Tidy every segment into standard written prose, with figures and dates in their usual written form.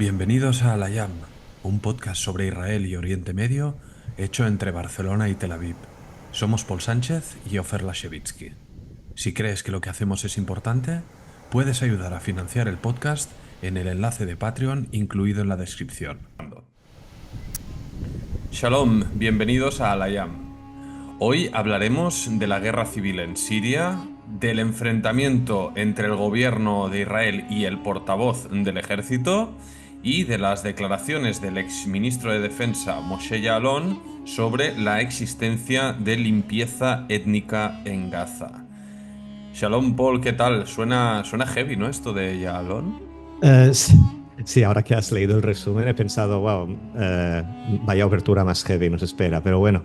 Bienvenidos a Al-Ayam, un podcast sobre Israel y Oriente Medio hecho entre Barcelona y Tel Aviv. Somos Paul Sánchez y Ofer Lashevitsky. Si crees que lo que hacemos es importante, puedes ayudar a financiar el podcast en el enlace de Patreon incluido en la descripción. Shalom, bienvenidos a Al-Ayam. Hoy hablaremos de la guerra civil en Siria, del enfrentamiento entre el gobierno de Israel y el portavoz del ejército y de las declaraciones del exministro de Defensa Moshe Yaalon sobre la existencia de limpieza étnica en Gaza. Shalom, Paul, ¿qué tal? Suena heavy, ¿no? Esto de Yaalon. Sí, sí, ahora que has leído el resumen he pensado, wow, vaya obertura más heavy nos espera, pero bueno,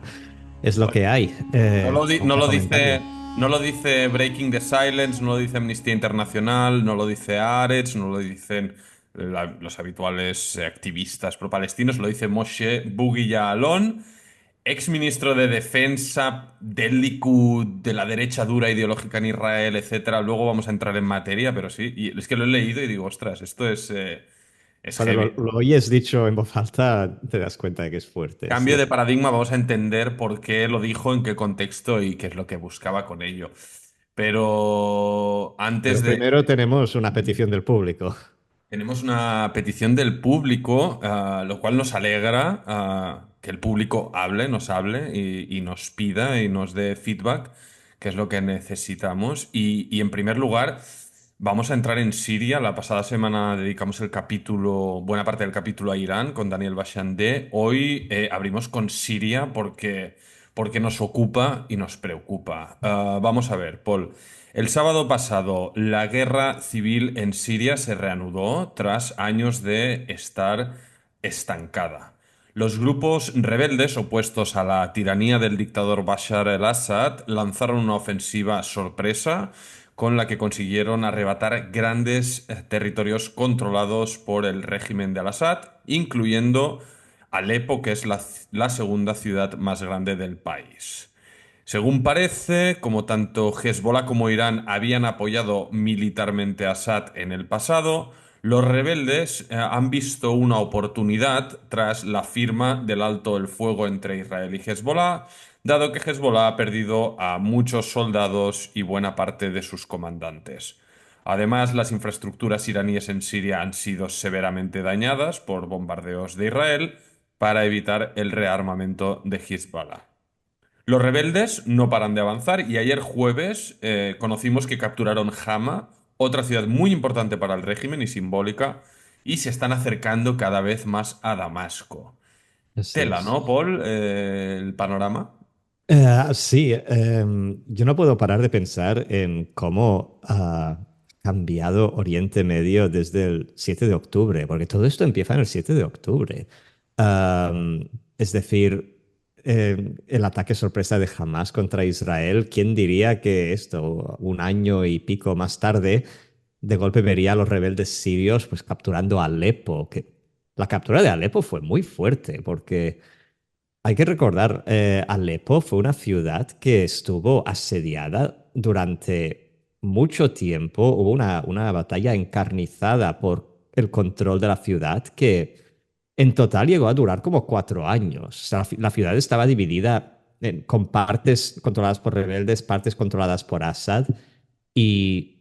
es lo que hay. No Poco a lo comentarle. dice Breaking the Silence, no lo dice Amnistía Internacional, no lo dice Aretz, no lo dicen los habituales activistas pro-palestinos, lo dice Moshe Bughi Yaalon, ex ministro de Defensa del Likud, de la derecha dura ideológica en Israel, etcétera. Luego vamos a entrar en materia, pero sí, y es que lo he leído y digo, ostras, esto es Cuando heavy. lo oyes dicho en voz alta te das cuenta de que es fuerte, Cambio de sí. paradigma, vamos a entender por qué lo dijo, en qué contexto y qué es lo que buscaba con ello. Pero antes Pero de... primero tenemos una petición del público. Tenemos una petición del público, lo cual nos alegra, que el público nos hable y nos pida y nos dé feedback, que es lo que necesitamos. Y en primer lugar, vamos a entrar en Siria. La pasada semana dedicamos buena parte del capítulo a Irán con Daniel Bachandé. Hoy abrimos con Siria porque nos ocupa y nos preocupa. Vamos a ver, Paul. El sábado pasado, la guerra civil en Siria se reanudó tras años de estar estancada. Los grupos rebeldes opuestos a la tiranía del dictador Bashar el-Assad lanzaron una ofensiva sorpresa con la que consiguieron arrebatar grandes territorios controlados por el régimen de al-Assad, incluyendo Alepo, que es la segunda ciudad más grande del país. Según parece, como tanto Hezbollah como Irán habían apoyado militarmente a Assad en el pasado, los rebeldes han visto una oportunidad tras la firma del alto el fuego entre Israel y Hezbollah, dado que Hezbollah ha perdido a muchos soldados y buena parte de sus comandantes. Además, las infraestructuras iraníes en Siria han sido severamente dañadas por bombardeos de Israel para evitar el rearmamento de Hezbollah. Los rebeldes no paran de avanzar y ayer jueves conocimos que capturaron Hama, otra ciudad muy importante para el régimen y simbólica, y se están acercando cada vez más a Damasco. Así Tela, es. ¿no, Paul? El panorama. Sí, yo no puedo parar de pensar en cómo ha cambiado Oriente Medio desde el 7 de octubre, porque todo esto empieza en el 7 de octubre. Es decir, el ataque sorpresa de Hamas contra Israel, ¿quién diría que esto, un año y pico más tarde, de golpe vería a los rebeldes sirios pues capturando Alepo? Que la captura de Alepo fue muy fuerte, porque hay que recordar, Alepo fue una ciudad que estuvo asediada durante mucho tiempo. Hubo una batalla encarnizada por el control de la ciudad que en total llegó a durar como 4 años. O sea, la ciudad estaba dividida con partes controladas por rebeldes, partes controladas por Assad. Y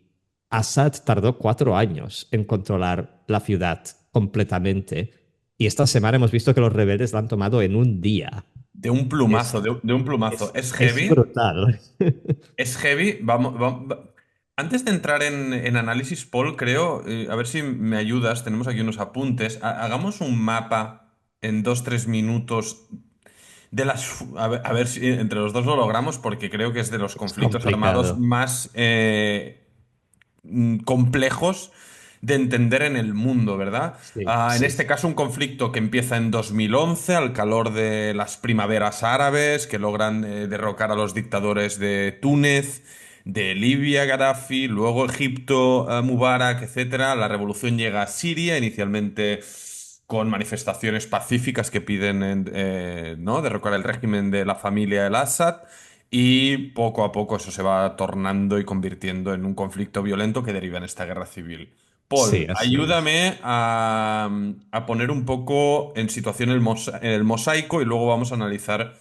Assad tardó 4 años en controlar la ciudad completamente. Y esta semana hemos visto que los rebeldes la han tomado en un día. De un Es, plumazo, de un plumazo. ¿Es es heavy? brutal. Es heavy. Antes de entrar en análisis, Paul, creo, a ver si me ayudas, tenemos aquí unos apuntes. Hagamos un mapa en 2, 3 minutos a ver si entre los dos lo logramos, porque creo que es de los Es conflictos armados complicado. más complejos de entender en el mundo, ¿verdad? Sí, En sí, este sí. caso, un conflicto que empieza en 2011, al calor de las primaveras árabes, que logran derrocar a los dictadores de Túnez, de Libia, Gaddafi, luego Egipto, Mubarak, etcétera. La revolución llega a Siria, inicialmente con manifestaciones pacíficas que piden ¿no? derrocar el régimen de la familia El Assad. Y poco a poco eso se va tornando y convirtiendo en un conflicto violento que deriva en esta guerra civil. Sí, Paul, así es. ayúdame a poner un poco en situación el mosaico y luego vamos a analizar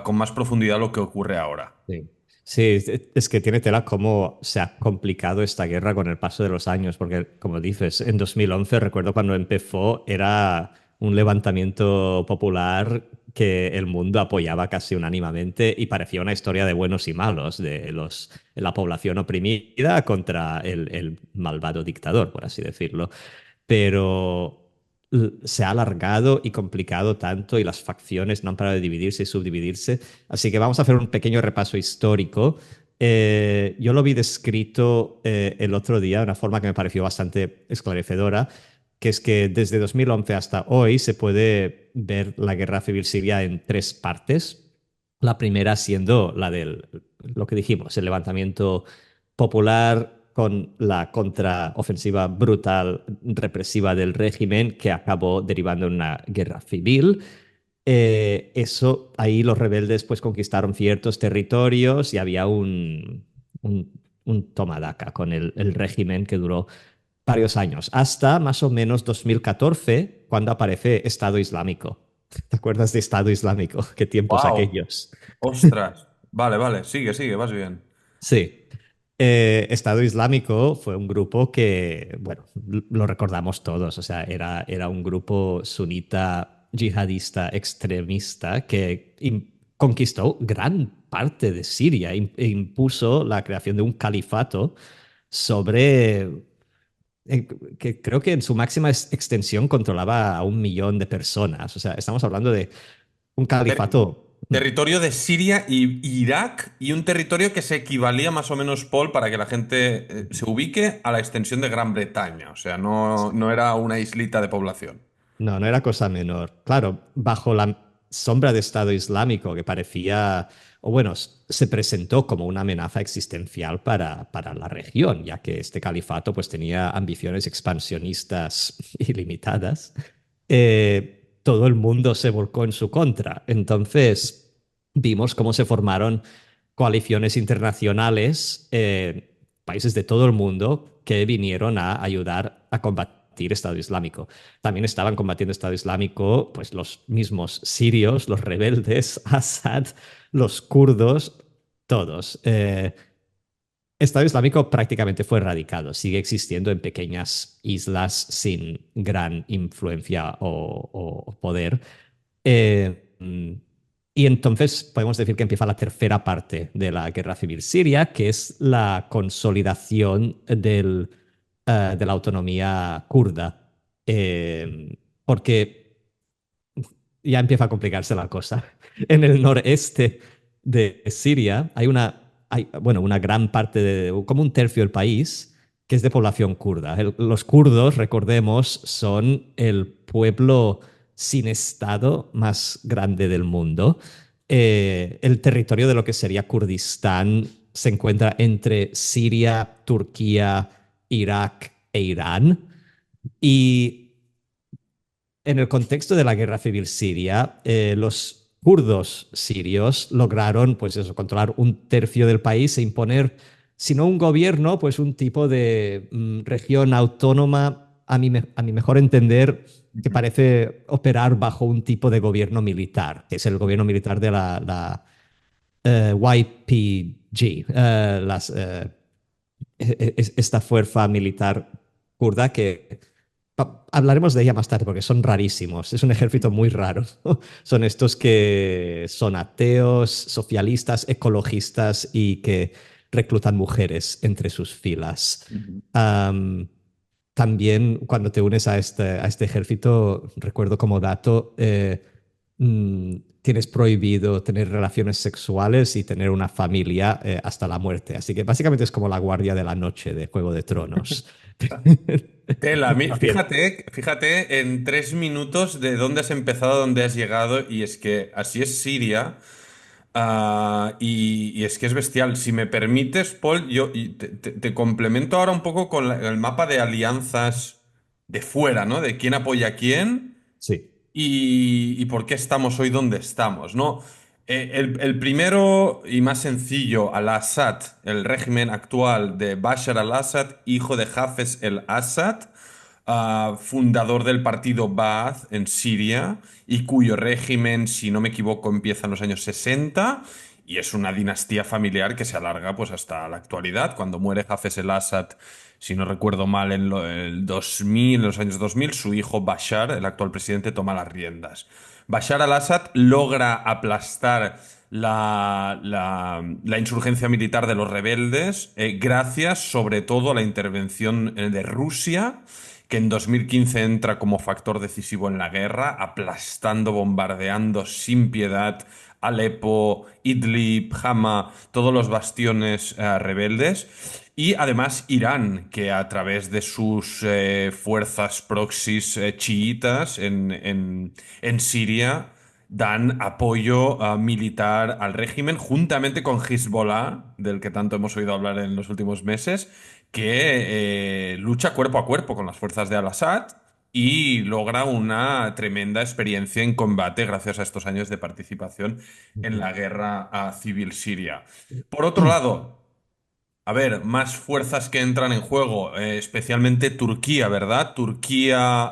con más profundidad lo que ocurre ahora. Sí. Sí, es que tiene tela cómo se ha complicado esta guerra con el paso de los años, porque como dices, en 2011 recuerdo cuando empezó, era un levantamiento popular que el mundo apoyaba casi unánimemente y parecía una historia de buenos y malos, de la población oprimida contra el malvado dictador, por así decirlo, pero se ha alargado y complicado tanto y las facciones no han parado de dividirse y subdividirse. Así que vamos a hacer un pequeño repaso histórico. Yo lo vi descrito el otro día de una forma que me pareció bastante esclarecedora, que es que desde 2011 hasta hoy se puede ver la guerra civil siria en tres partes. La primera siendo la del, lo que dijimos, el levantamiento popular con la contraofensiva brutal, represiva del régimen que acabó derivando en una guerra civil. Eso, ahí los rebeldes pues conquistaron ciertos territorios y había un toma daca con el régimen que duró varios años, hasta más o menos 2014, cuando aparece Estado Islámico. ¿Te acuerdas de Estado Islámico? ¿Qué tiempos ¡Wow! aquellos? ¡Ostras! Vale, vale, sigue, sigue, vas bien. Sí. Estado Islámico fue un grupo que, bueno, lo recordamos todos, o sea, era un grupo sunita, yihadista, extremista, que conquistó gran parte de Siria e impuso la creación de un califato sobre, eh, que creo que en su máxima extensión controlaba a 1 millón de personas, o sea, estamos hablando de un Ter- califato. Territorio de Siria y Irak y un territorio que se equivalía más o menos, Paul, para que la gente se ubique a la extensión de Gran Bretaña. O sea, no era una islita de población. No, no era cosa menor. Claro, bajo la sombra de Estado Islámico que parecía, o bueno, se presentó como una amenaza existencial para la región, ya que este califato pues tenía ambiciones expansionistas ilimitadas. Todo el mundo se volcó en su contra. Entonces, vimos cómo se formaron coaliciones internacionales, países de todo el mundo que vinieron a ayudar a combatir Estado Islámico. También estaban combatiendo Estado Islámico, pues los mismos sirios, los rebeldes, Assad, los kurdos, todos. Estado Islámico prácticamente fue erradicado, sigue existiendo en pequeñas islas sin gran influencia o poder. Y entonces podemos decir que empieza la tercera parte de la guerra civil siria, que es la consolidación de la autonomía kurda. Porque ya empieza a complicarse la cosa. En el noreste de Siria bueno, una gran parte, como un tercio del país, que es de población kurda. Los kurdos, recordemos, son el pueblo sin estado más grande del mundo. El territorio de lo que sería Kurdistán se encuentra entre Siria, Turquía, Irak e Irán. Y en el contexto de la guerra civil siria, los kurdos sirios lograron, pues eso, controlar un tercio del país e imponer, si no un gobierno, pues un tipo de región autónoma, a mi mejor entender, que Ujú. parece operar bajo un tipo de gobierno militar, que es el gobierno militar de la YPG, esta fuerza militar kurda que hablaremos de ella más tarde porque son rarísimos. Es un ejército muy raro. Son estos que son ateos, socialistas, ecologistas y que reclutan mujeres entre sus filas. Ujú. Um, También cuando te unes a este ejército, recuerdo como dato, tienes prohibido tener relaciones sexuales y tener una familia hasta la muerte. Así que básicamente es como la Guardia de la Noche de Juego de Tronos. Tela, También. fíjate en 3 minutos de dónde has empezado, dónde has llegado, y es que así es Siria, y es que es bestial. Si me permites, Paul, te complemento ahora un poco con el mapa de alianzas de fuera, ¿no? De quién apoya a quién Sí, y por qué estamos hoy donde estamos, ¿no? El primero y más sencillo, al-Assad, el régimen actual de Bashar al-Assad, hijo de Hafez el-Assad, fundador del partido Ba'ath en Siria, y cuyo régimen, si no me equivoco, empieza en los años 60 y es una dinastía familiar que se alarga pues hasta la actualidad. Cuando muere Hafez el-Assad, si no recuerdo mal, el 2000, en los años 2000, su hijo Bashar, el actual presidente, toma las riendas. Bashar al-Assad logra aplastar la insurgencia militar de los rebeldes, gracias sobre todo a la intervención de Rusia, que en 2015 entra como factor decisivo en la guerra, aplastando, bombardeando sin piedad Alepo, Idlib, Hama, todos los bastiones rebeldes. Y además Irán, que a través de sus fuerzas proxies chiitas en Siria dan apoyo militar al régimen, juntamente con Hezbollah, del que tanto hemos oído hablar en los últimos meses, que lucha cuerpo a cuerpo con las fuerzas de Al-Assad y logra una tremenda experiencia en combate gracias a estos años de participación en Ujú. la guerra civil siria. Por otro lado, a ver, más fuerzas que entran en juego, especialmente Turquía, ¿verdad? Turquía,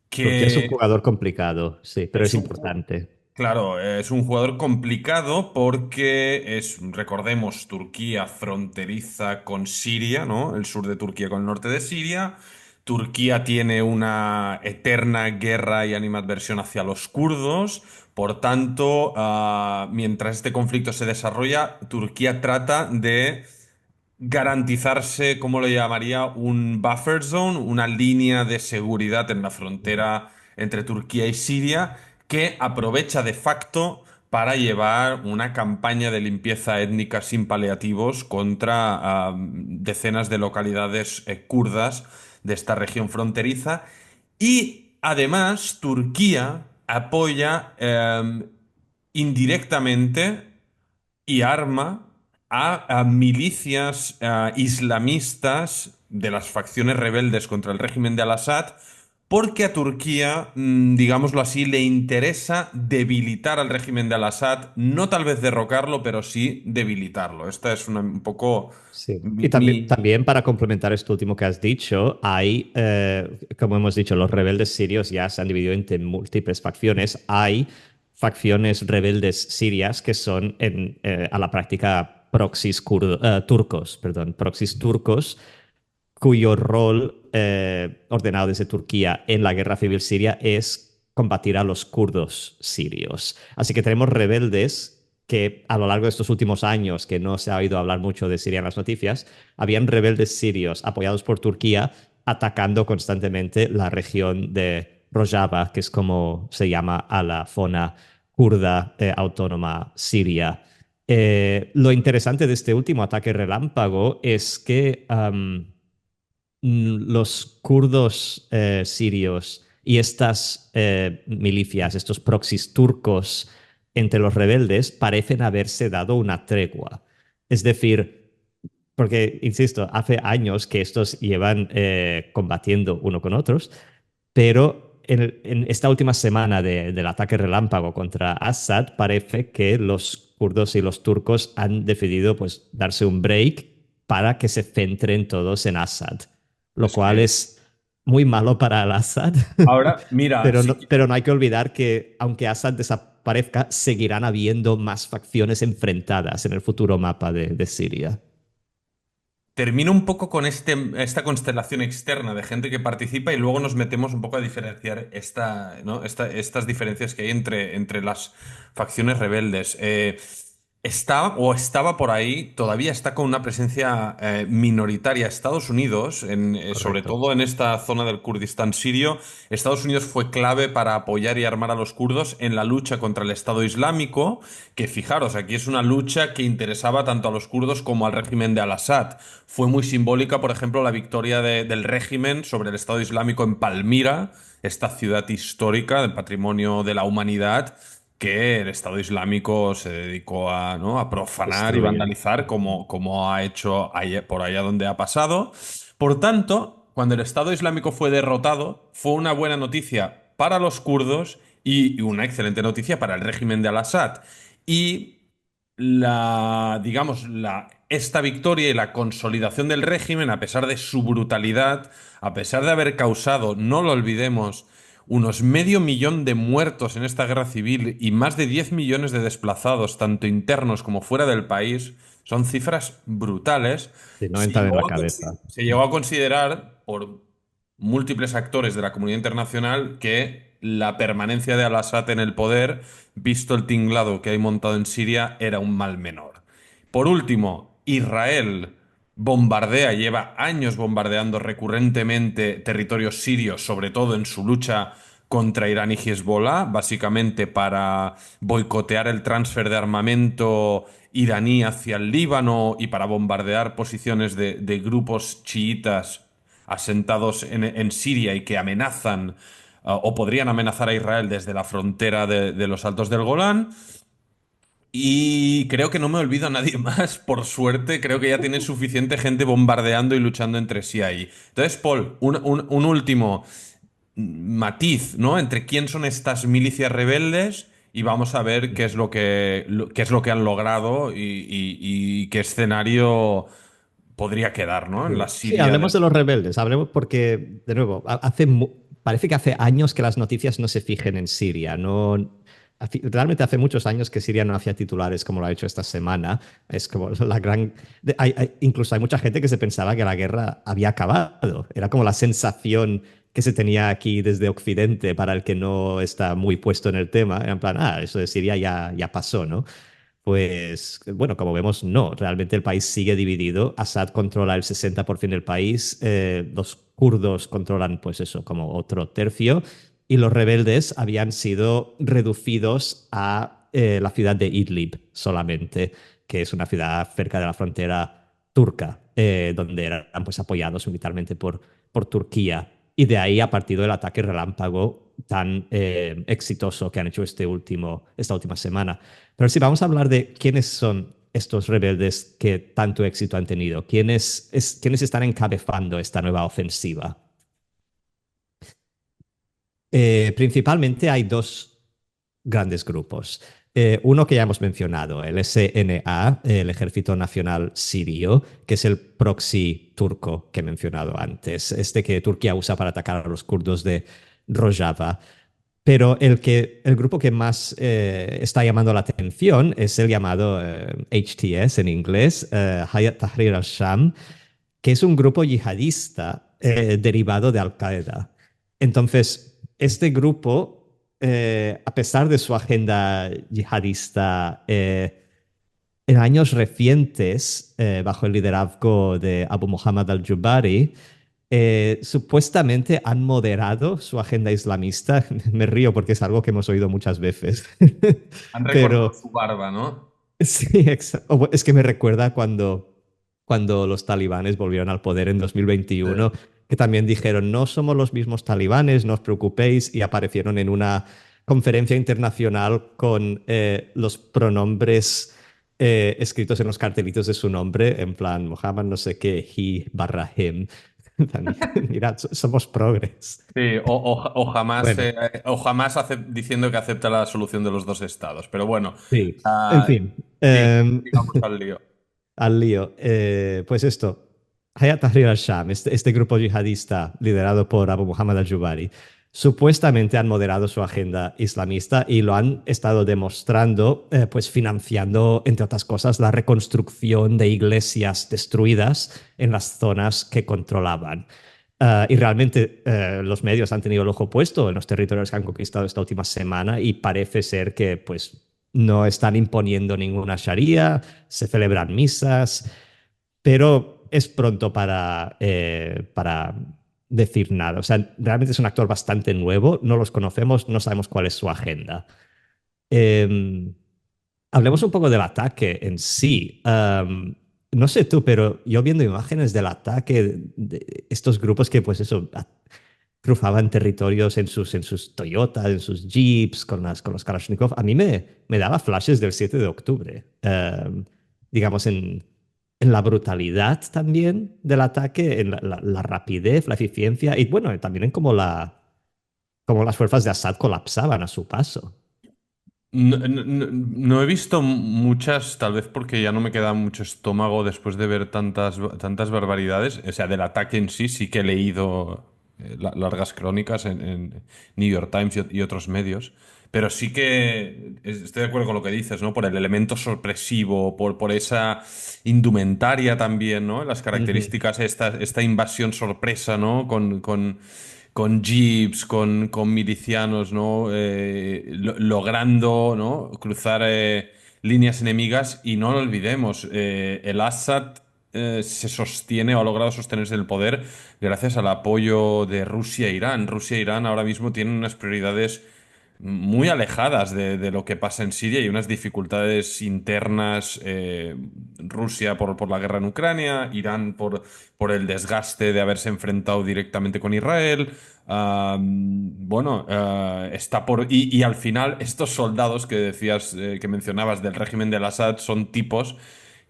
Turquía es un que jugador complicado, sí, pero es es un, importante. claro, es un jugador complicado porque es, recordemos, Turquía fronteriza con Siria, ¿no? El sur de Turquía con el norte de Siria. Turquía tiene una eterna guerra y animadversión hacia los kurdos. Por tanto, mientras este conflicto se desarrolla, Turquía trata de garantizarse, ¿cómo lo llamaría? Un buffer zone, una línea de seguridad en la frontera entre Turquía y Siria, que aprovecha de facto para llevar una campaña de limpieza étnica sin paliativos contra decenas de localidades kurdas de esta región fronteriza. Y además, Turquía apoya indirectamente y arma a milicias islamistas de las facciones rebeldes contra el régimen de Al-Assad, porque a Turquía, digámoslo así, le interesa debilitar al régimen de Al-Assad, no tal vez derrocarlo, pero sí debilitarlo. Esta es un poco Sí. Y también, mi... también para complementar esto último que has dicho, hay, como hemos dicho, los rebeldes sirios ya se han dividido entre múltiples facciones. Hay facciones rebeldes sirias que son a la práctica turcos, perdón, proxies turcos, cuyo rol ordenado desde Turquía en la guerra civil siria es combatir a los kurdos sirios. Así que tenemos rebeldes que a lo largo de estos últimos años, que no se ha oído hablar mucho de Siria en las noticias, habían rebeldes sirios apoyados por Turquía atacando constantemente la región de Rojava, que es como se llama a la zona kurda autónoma siria. Lo interesante de este último ataque relámpago es que los kurdos sirios y estas milicias, estos proxies turcos entre los rebeldes parecen haberse dado una tregua. Es decir, porque, insisto, hace años que estos llevan combatiendo uno con otros, pero en esta última semana del ataque relámpago contra Assad parece que los kurdos y los turcos han decidido pues darse un break para que se centren todos en Assad, lo Es cual que es muy malo para el Assad, ahora, mira, sí. pero no hay que olvidar que aunque Assad desaparezca, seguirán habiendo más facciones enfrentadas en el futuro mapa de Siria. Termino un poco con esta constelación externa de gente que participa y luego nos metemos un poco a diferenciar ¿no? Estas diferencias que hay entre las facciones rebeldes. Está o estaba por ahí, todavía está con una presencia minoritaria Estados Unidos, sobre Correcto. todo en esta zona del Kurdistán sirio. Estados Unidos fue clave para apoyar y armar a los kurdos en la lucha contra el Estado Islámico, que fijaros, aquí es una lucha que interesaba tanto a los kurdos como al régimen de Al-Assad. Fue muy simbólica, por ejemplo, la victoria del régimen sobre el Estado Islámico en Palmira, esta ciudad histórica del patrimonio de la humanidad, que el Estado Islámico se dedicó a, ¿no? a profanar y Destruir. vandalizar como ha hecho por allá donde ha pasado. Por tanto, cuando el Estado Islámico fue derrotado, fue una buena noticia para los kurdos y una excelente noticia para el régimen de Al-Assad. Y digamos, esta victoria y la consolidación del régimen, a pesar de su brutalidad, a pesar de haber causado, no lo olvidemos, unos medio millón de muertos en esta guerra civil y más de 10 millones de desplazados, tanto internos como fuera del país, son cifras brutales. Si no entran en la cabeza. Se llegó a considerar por múltiples actores de la comunidad internacional que la permanencia de Al-Assad en el poder, visto el tinglado que hay montado en Siria, era un mal menor. Por último, Israel lleva años bombardeando recurrentemente territorios sirios, sobre todo en su lucha contra Irán y Hezbollah, básicamente para boicotear el transfer de armamento iraní hacia el Líbano y para bombardear posiciones de grupos chiitas asentados en Siria y que amenazan o podrían amenazar a Israel desde la frontera de los Altos del Golán. Y creo que no me olvido a nadie más, por suerte, creo que ya tiene suficiente gente bombardeando y luchando entre sí ahí. Entonces, Paul, un último matiz, ¿no? Entre quién son estas milicias rebeldes y vamos a ver qué es lo qué es lo que han logrado y qué escenario podría quedar, ¿no? En la Sí, sí, Siria hablemos del... de los rebeldes, hablemos porque, de nuevo, parece que hace años que las noticias no se fijen en Siria, no, realmente hace muchos años que Siria no hacía titulares como lo ha hecho esta semana, es como la gran, incluso hay mucha gente que se pensaba que la guerra había acabado, era como la sensación que se tenía aquí desde Occidente para el que no está muy puesto en el tema, en plan, eso de Siria ya pasó, ¿no? Pues bueno, como vemos, no, realmente el país sigue dividido. Assad controla el 60% del país, los kurdos controlan pues eso, como otro tercio, y los rebeldes habían sido reducidos a la ciudad de Idlib solamente, que es una ciudad cerca de la frontera turca, donde eran pues apoyados militarmente por Turquía. Y de ahí ha partido el ataque relámpago tan exitoso que han hecho esta última semana. Pero sí, vamos a hablar de quiénes son estos rebeldes que tanto éxito han tenido, quiénes están encabezando esta nueva ofensiva. Principalmente hay dos grandes grupos. Uno que ya hemos mencionado, el SNA, el Ejército Nacional Sirio, que es el proxy turco que he mencionado antes, este que Turquía usa para atacar a los kurdos de Rojava. Pero el grupo que más está llamando la atención es el llamado HTS en inglés, Hayat Tahrir al-Sham, que es un grupo yihadista derivado de Al-Qaeda. Entonces, este grupo, a pesar de su agenda yihadista, en años recientes, bajo el liderazgo de Abu Muhammad al-Jubari, supuestamente han moderado su agenda islamista. Me río porque es algo que hemos oído muchas veces. Han recortado Pero su barba, ¿no? sí, es que me recuerda cuando los talibanes volvieron al poder en 2021, que también dijeron, no somos los mismos talibanes, no os preocupéis, y aparecieron en una conferencia internacional con los pronombres escritos en los cartelitos de su nombre, en plan, Mohammed no sé qué, he barra him. Mirad, somos progres. Sí, Bueno, o jamás diciendo que acepta la solución de los dos estados. Pero bueno, sí, en ah, fin. sí, digamos al lío. Al lío. Pues esto, Hayat Tahrir al-Sham, este grupo yihadista liderado por Abu Muhammad al-Jubari, supuestamente han moderado su agenda islamista y lo han estado demostrando, pues financiando, entre otras cosas, la reconstrucción de iglesias destruidas en las zonas que controlaban. Y realmente los medios han tenido el ojo puesto en los territorios que han conquistado esta última semana y parece ser que pues no están imponiendo ninguna sharia, se celebran misas, pero es pronto para decir nada. O sea, realmente es un actor bastante nuevo, no los conocemos, no sabemos cuál es su agenda. Eh, Hablemos un poco del ataque en sí. No sé tú, pero yo viendo imágenes del ataque de estos grupos que, pues eso, cruzaban territorios en sus Toyotas, en sus Jeeps, con los Kalashnikov, a mí me daba flashes del 7 de octubre. Digamos, en la brutalidad también del ataque, en la rapidez, la eficiencia y, bueno, también en como como las fuerzas de Assad colapsaban a su paso. No he visto muchas, tal vez porque ya no me queda mucho estómago después de ver tantas barbaridades. O sea, del ataque en sí, sí que he leído largas crónicas en New York Times y otros medios. Pero sí que estoy de acuerdo con lo que dices, ¿no? Por el elemento sorpresivo, por esa indumentaria también, ¿no? Las Ujú. características, esta invasión sorpresa, ¿no? Con jeeps, con milicianos, ¿no? Logrando, ¿no? Cruzar líneas enemigas y no lo olvidemos, el Assad se sostiene o ha logrado sostenerse en el poder gracias al apoyo de Rusia e Irán. Rusia e Irán ahora mismo tienen unas prioridades muy alejadas de lo que pasa en Siria y unas dificultades internas, Rusia por la guerra en Ucrania, Irán por el desgaste de haberse enfrentado directamente con Israel. Bueno, está por... y al final estos soldados que decías, que mencionabas del régimen del Assad son tipos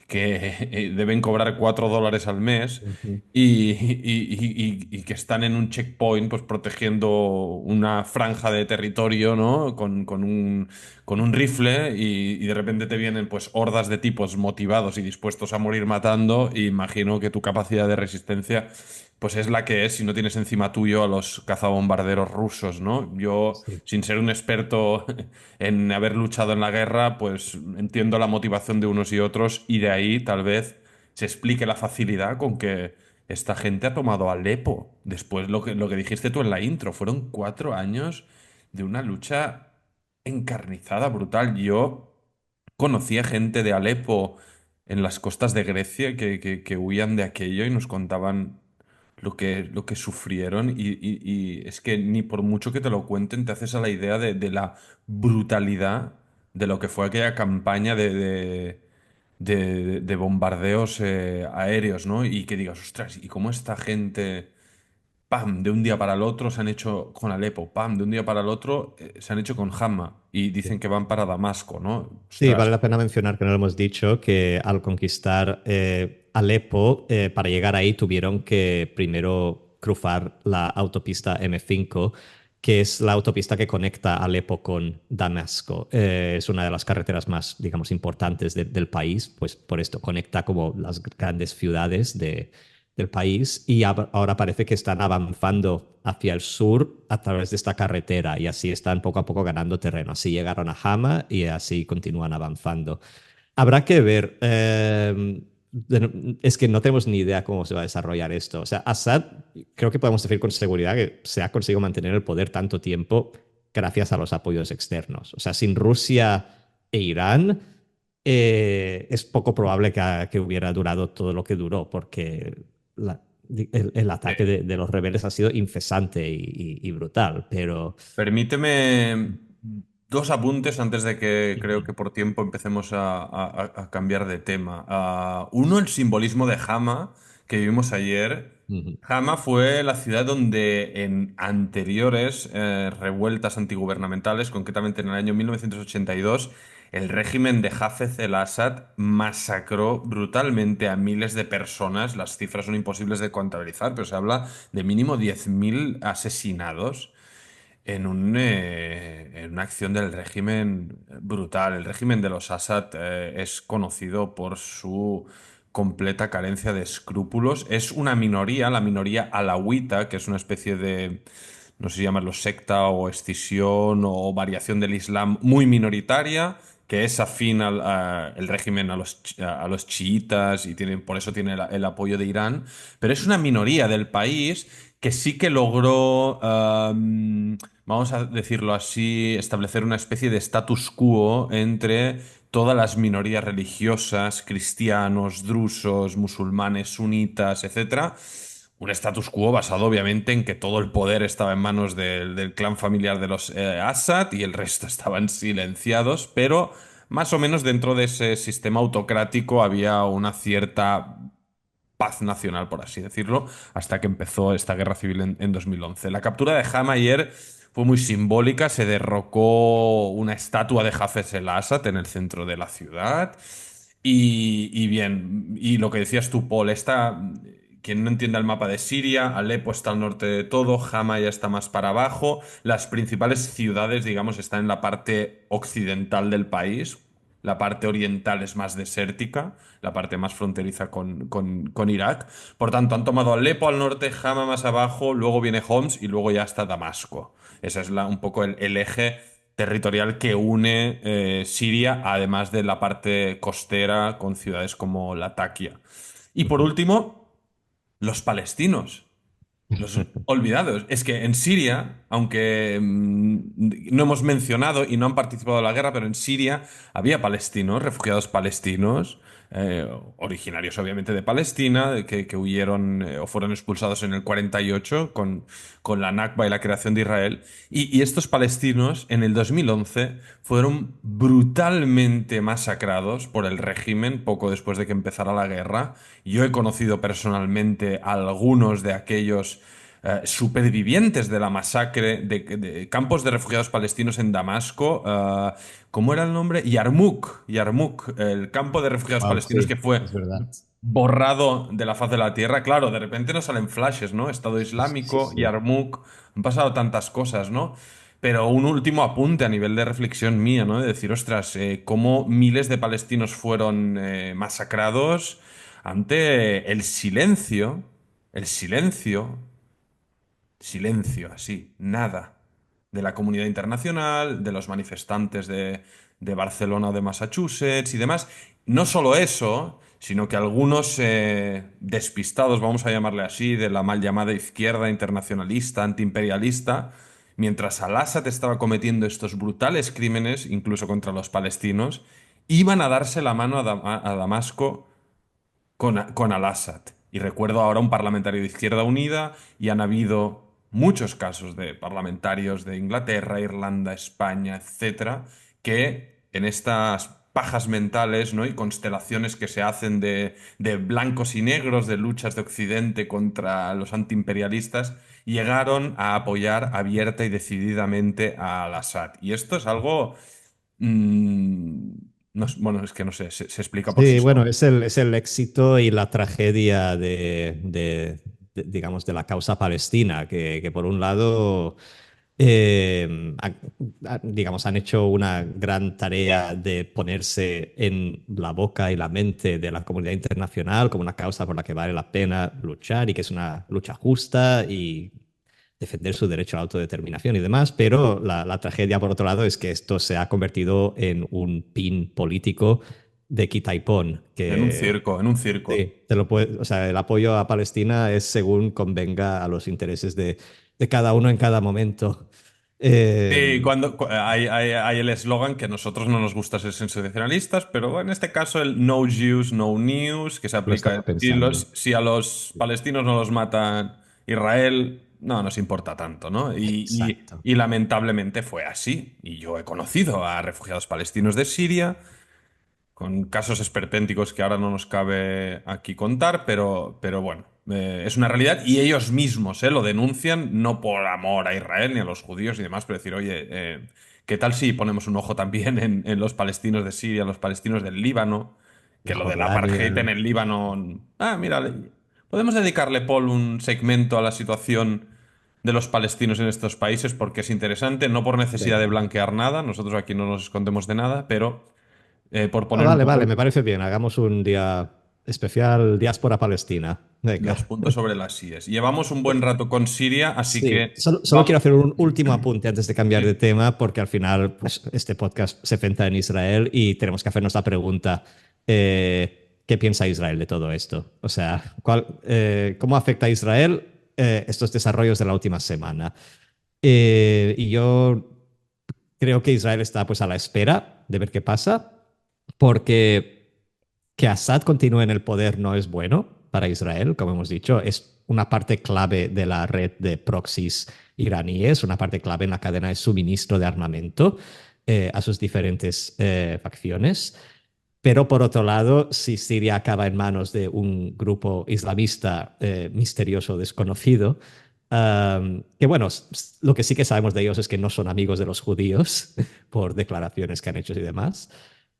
que deben cobrar $4 al mes Ujú. y que están en un checkpoint, pues protegiendo una franja de territorio, ¿no? Con un rifle y de repente te vienen pues hordas de tipos motivados y dispuestos a morir matando. Y imagino que tu capacidad de resistencia pues es la que es si no tienes encima tuyo a los cazabombarderos rusos, ¿no? Yo, Sí. sin ser un experto en haber luchado en la guerra, pues entiendo la motivación de unos y otros y de ahí tal vez se explique la facilidad con que esta gente ha tomado Alepo. Después lo que dijiste tú en la intro, fueron 4 años de una lucha encarnizada, brutal. Yo conocía gente de Alepo en las costas de Grecia que huían de aquello y nos contaban lo que sufrieron y es que ni por mucho que te lo cuenten te haces a la idea de la brutalidad de lo que fue aquella campaña de bombardeos aéreos, ¿no? Y que digas, ostras, ¿y cómo esta gente, pam, de un día para el otro se han hecho con Alepo, pam, de un día para el otro se han hecho con Hama y dicen Sí. que van para Damasco, ¿no? Sí, vale Ostras, la pena mencionar que no lo hemos dicho, que al conquistar Alepo, para llegar ahí tuvieron que primero cruzar la autopista M5, que es la autopista que conecta Alepo con Damasco. Es una de las carreteras más, digamos, importantes del país, pues por esto conecta como las grandes ciudades del país y ahora parece que están avanzando hacia el sur a través de esta carretera y así están poco a poco ganando terreno. Así llegaron a Hama y así continúan avanzando. Habrá que ver. Es que no tenemos ni idea cómo se va a desarrollar esto. O sea, Assad, creo que podemos decir con seguridad que se ha conseguido mantener el poder tanto tiempo gracias a los apoyos externos. O sea, sin Rusia e Irán, es poco probable que hubiera durado todo lo que duró, porque el ataque eh, de los rebeldes ha sido incesante y brutal. Pero permíteme dos apuntes antes de que creo ujú, que por tiempo empecemos a cambiar de tema. Uno, el simbolismo de Hama que vimos ayer. ujú. Hama fue la ciudad donde en anteriores revueltas antigubernamentales, concretamente en el año 1982, el régimen de Hafez el-Assad masacró brutalmente a miles de personas. Las cifras son imposibles de contabilizar, pero se habla de mínimo 10.000 asesinados en una acción del régimen brutal. El régimen de los Assad es conocido por su completa carencia de escrúpulos. Es una minoría, la minoría alawita, que es una especie de, no sé si llamarlo secta o escisión o variación del Islam muy minoritaria, que es afín el régimen a los chiitas y por eso tiene el apoyo de Irán, pero es una minoría del país que sí que logró, vamos a decirlo así, establecer una especie de status quo entre todas las minorías religiosas, cristianos, drusos, musulmanes, sunitas, etcétera. Un status quo basado obviamente en que todo el poder estaba en manos del clan familiar de los Assad y el resto estaban silenciados, pero más o menos dentro de ese sistema autocrático había una cierta paz nacional, por así decirlo, hasta que empezó esta guerra civil en 2011. La captura de Hama ayer fue muy simbólica, se derrocó una estatua de Hafez el Assad en el centro de la ciudad. Y bien, y lo que decías tú, Paul, quien no entienda el mapa de Siria, Alepo está al norte de todo, Hama ya está más para abajo. Las principales ciudades, digamos, están en la parte occidental del país. La parte oriental es más desértica, la parte más fronteriza con Irak. Por tanto, han tomado Alepo al norte, Hama más abajo, luego viene Homs y luego ya está Damasco. Ese es un poco el eje territorial que une Siria, además de la parte costera con ciudades como Latakia. Y por Ujú. último, los palestinos. Los olvidados. Es que en Siria, aunque no hemos mencionado y no han participado en la guerra, pero en Siria había palestinos, refugiados palestinos, originarios obviamente de Palestina, que huyeron o fueron expulsados en el 48 con la Nakba y la creación de Israel. Y estos palestinos en el 2011 fueron brutalmente masacrados por el régimen poco después de que empezara la guerra. Yo he conocido personalmente a algunos de aquellos supervivientes de la masacre de campos de refugiados palestinos en Damasco. ¿Cómo era el nombre? Yarmouk. Yarmouk, el campo de refugiados Wow, palestinos que sí, fue es verdad. borrado de la faz de la tierra. Claro, de repente nos salen flashes, ¿no? Estado Sí, sí, sí, Islámico, sí. Yarmouk, han pasado tantas cosas, ¿no? Pero un último apunte a nivel de reflexión mía, ¿no? De decir, ostras, cómo miles de palestinos fueron masacrados ante el silencio, así, nada, de la comunidad internacional, de los manifestantes de Barcelona o de Massachusetts y demás. No solo eso, sino que algunos despistados, vamos a llamarle así, de la mal llamada izquierda internacionalista, antiimperialista, mientras Al-Assad estaba cometiendo estos brutales crímenes, incluso contra los palestinos, iban a darse la mano a Damasco con Al-Assad. Y recuerdo ahora un parlamentario de Izquierda Unida y han habido muchos casos de parlamentarios de Inglaterra, Irlanda, España, etcétera, que en estas pajas mentales, ¿no? Y constelaciones que se hacen de blancos y negros, de luchas de Occidente contra los antiimperialistas, llegaron a apoyar abierta y decididamente a Al-Assad. Y esto es algo... mm, bueno, es que no sé, se explica por sí Sí, bueno, solo. es el éxito y la tragedia digamos, de la causa palestina, que por un lado, digamos, han hecho una gran tarea de ponerse en la boca y la mente de la comunidad internacional como una causa por la que vale la pena luchar y que es una lucha justa y defender su derecho a la autodeterminación y demás, pero la tragedia, por otro lado, es que esto se ha convertido en un pin político de quita y pon, En un que circo, en un circo. sí, o sea, el apoyo a Palestina es según convenga a los intereses de cada uno en cada momento. Sí, Eh, hay el eslogan que a nosotros no nos gusta ser sensacionalistas, pero en este caso el no Jews, no news, que se lo aplica estaba pensando. si a los palestinos no los matan Israel, no nos importa tanto, ¿no? Exacto. Y lamentablemente fue así. Y yo he conocido a refugiados palestinos de Siria con casos esperpénticos que ahora no nos cabe aquí contar, pero bueno, es una realidad y ellos mismos lo denuncian, no por amor a Israel ni a los judíos y demás, pero decir, oye, ¿qué tal si ponemos un ojo también en los palestinos de Siria, los palestinos del Líbano? De Que lo del apartheid en Jordania. el Líbano... Ah, mira, podemos dedicarle, Paul, un segmento a la situación de los palestinos en estos países porque es interesante, no por necesidad de Venga. blanquear nada, nosotros aquí no nos escondemos de nada, pero por Ah, poner un vale, poco vale, me parece bien. Hagamos un día especial Diáspora Palestina. los Venga. puntos sobre las IES. Llevamos un buen rato con Siria, así Sí, que solo quiero vamos. hacer un último apunte antes de cambiar de Sí. tema, porque al final pues, este podcast se centra en Israel y tenemos que hacernos la pregunta, ¿qué piensa Israel de todo esto? O sea, ¿cómo afecta a Israel estos desarrollos de la última semana? Y yo creo que Israel está pues a la espera de ver qué pasa, porque que Assad continúe en el poder no es bueno para Israel, como hemos dicho, es una parte clave de la red de proxies iraníes, una parte clave en la cadena de suministro de armamento a sus diferentes facciones. Pero por otro lado, si Siria acaba en manos de un grupo islamista misterioso, desconocido, que bueno, lo que sí que sabemos de ellos es que no son amigos de los judíos por declaraciones que han hecho y demás,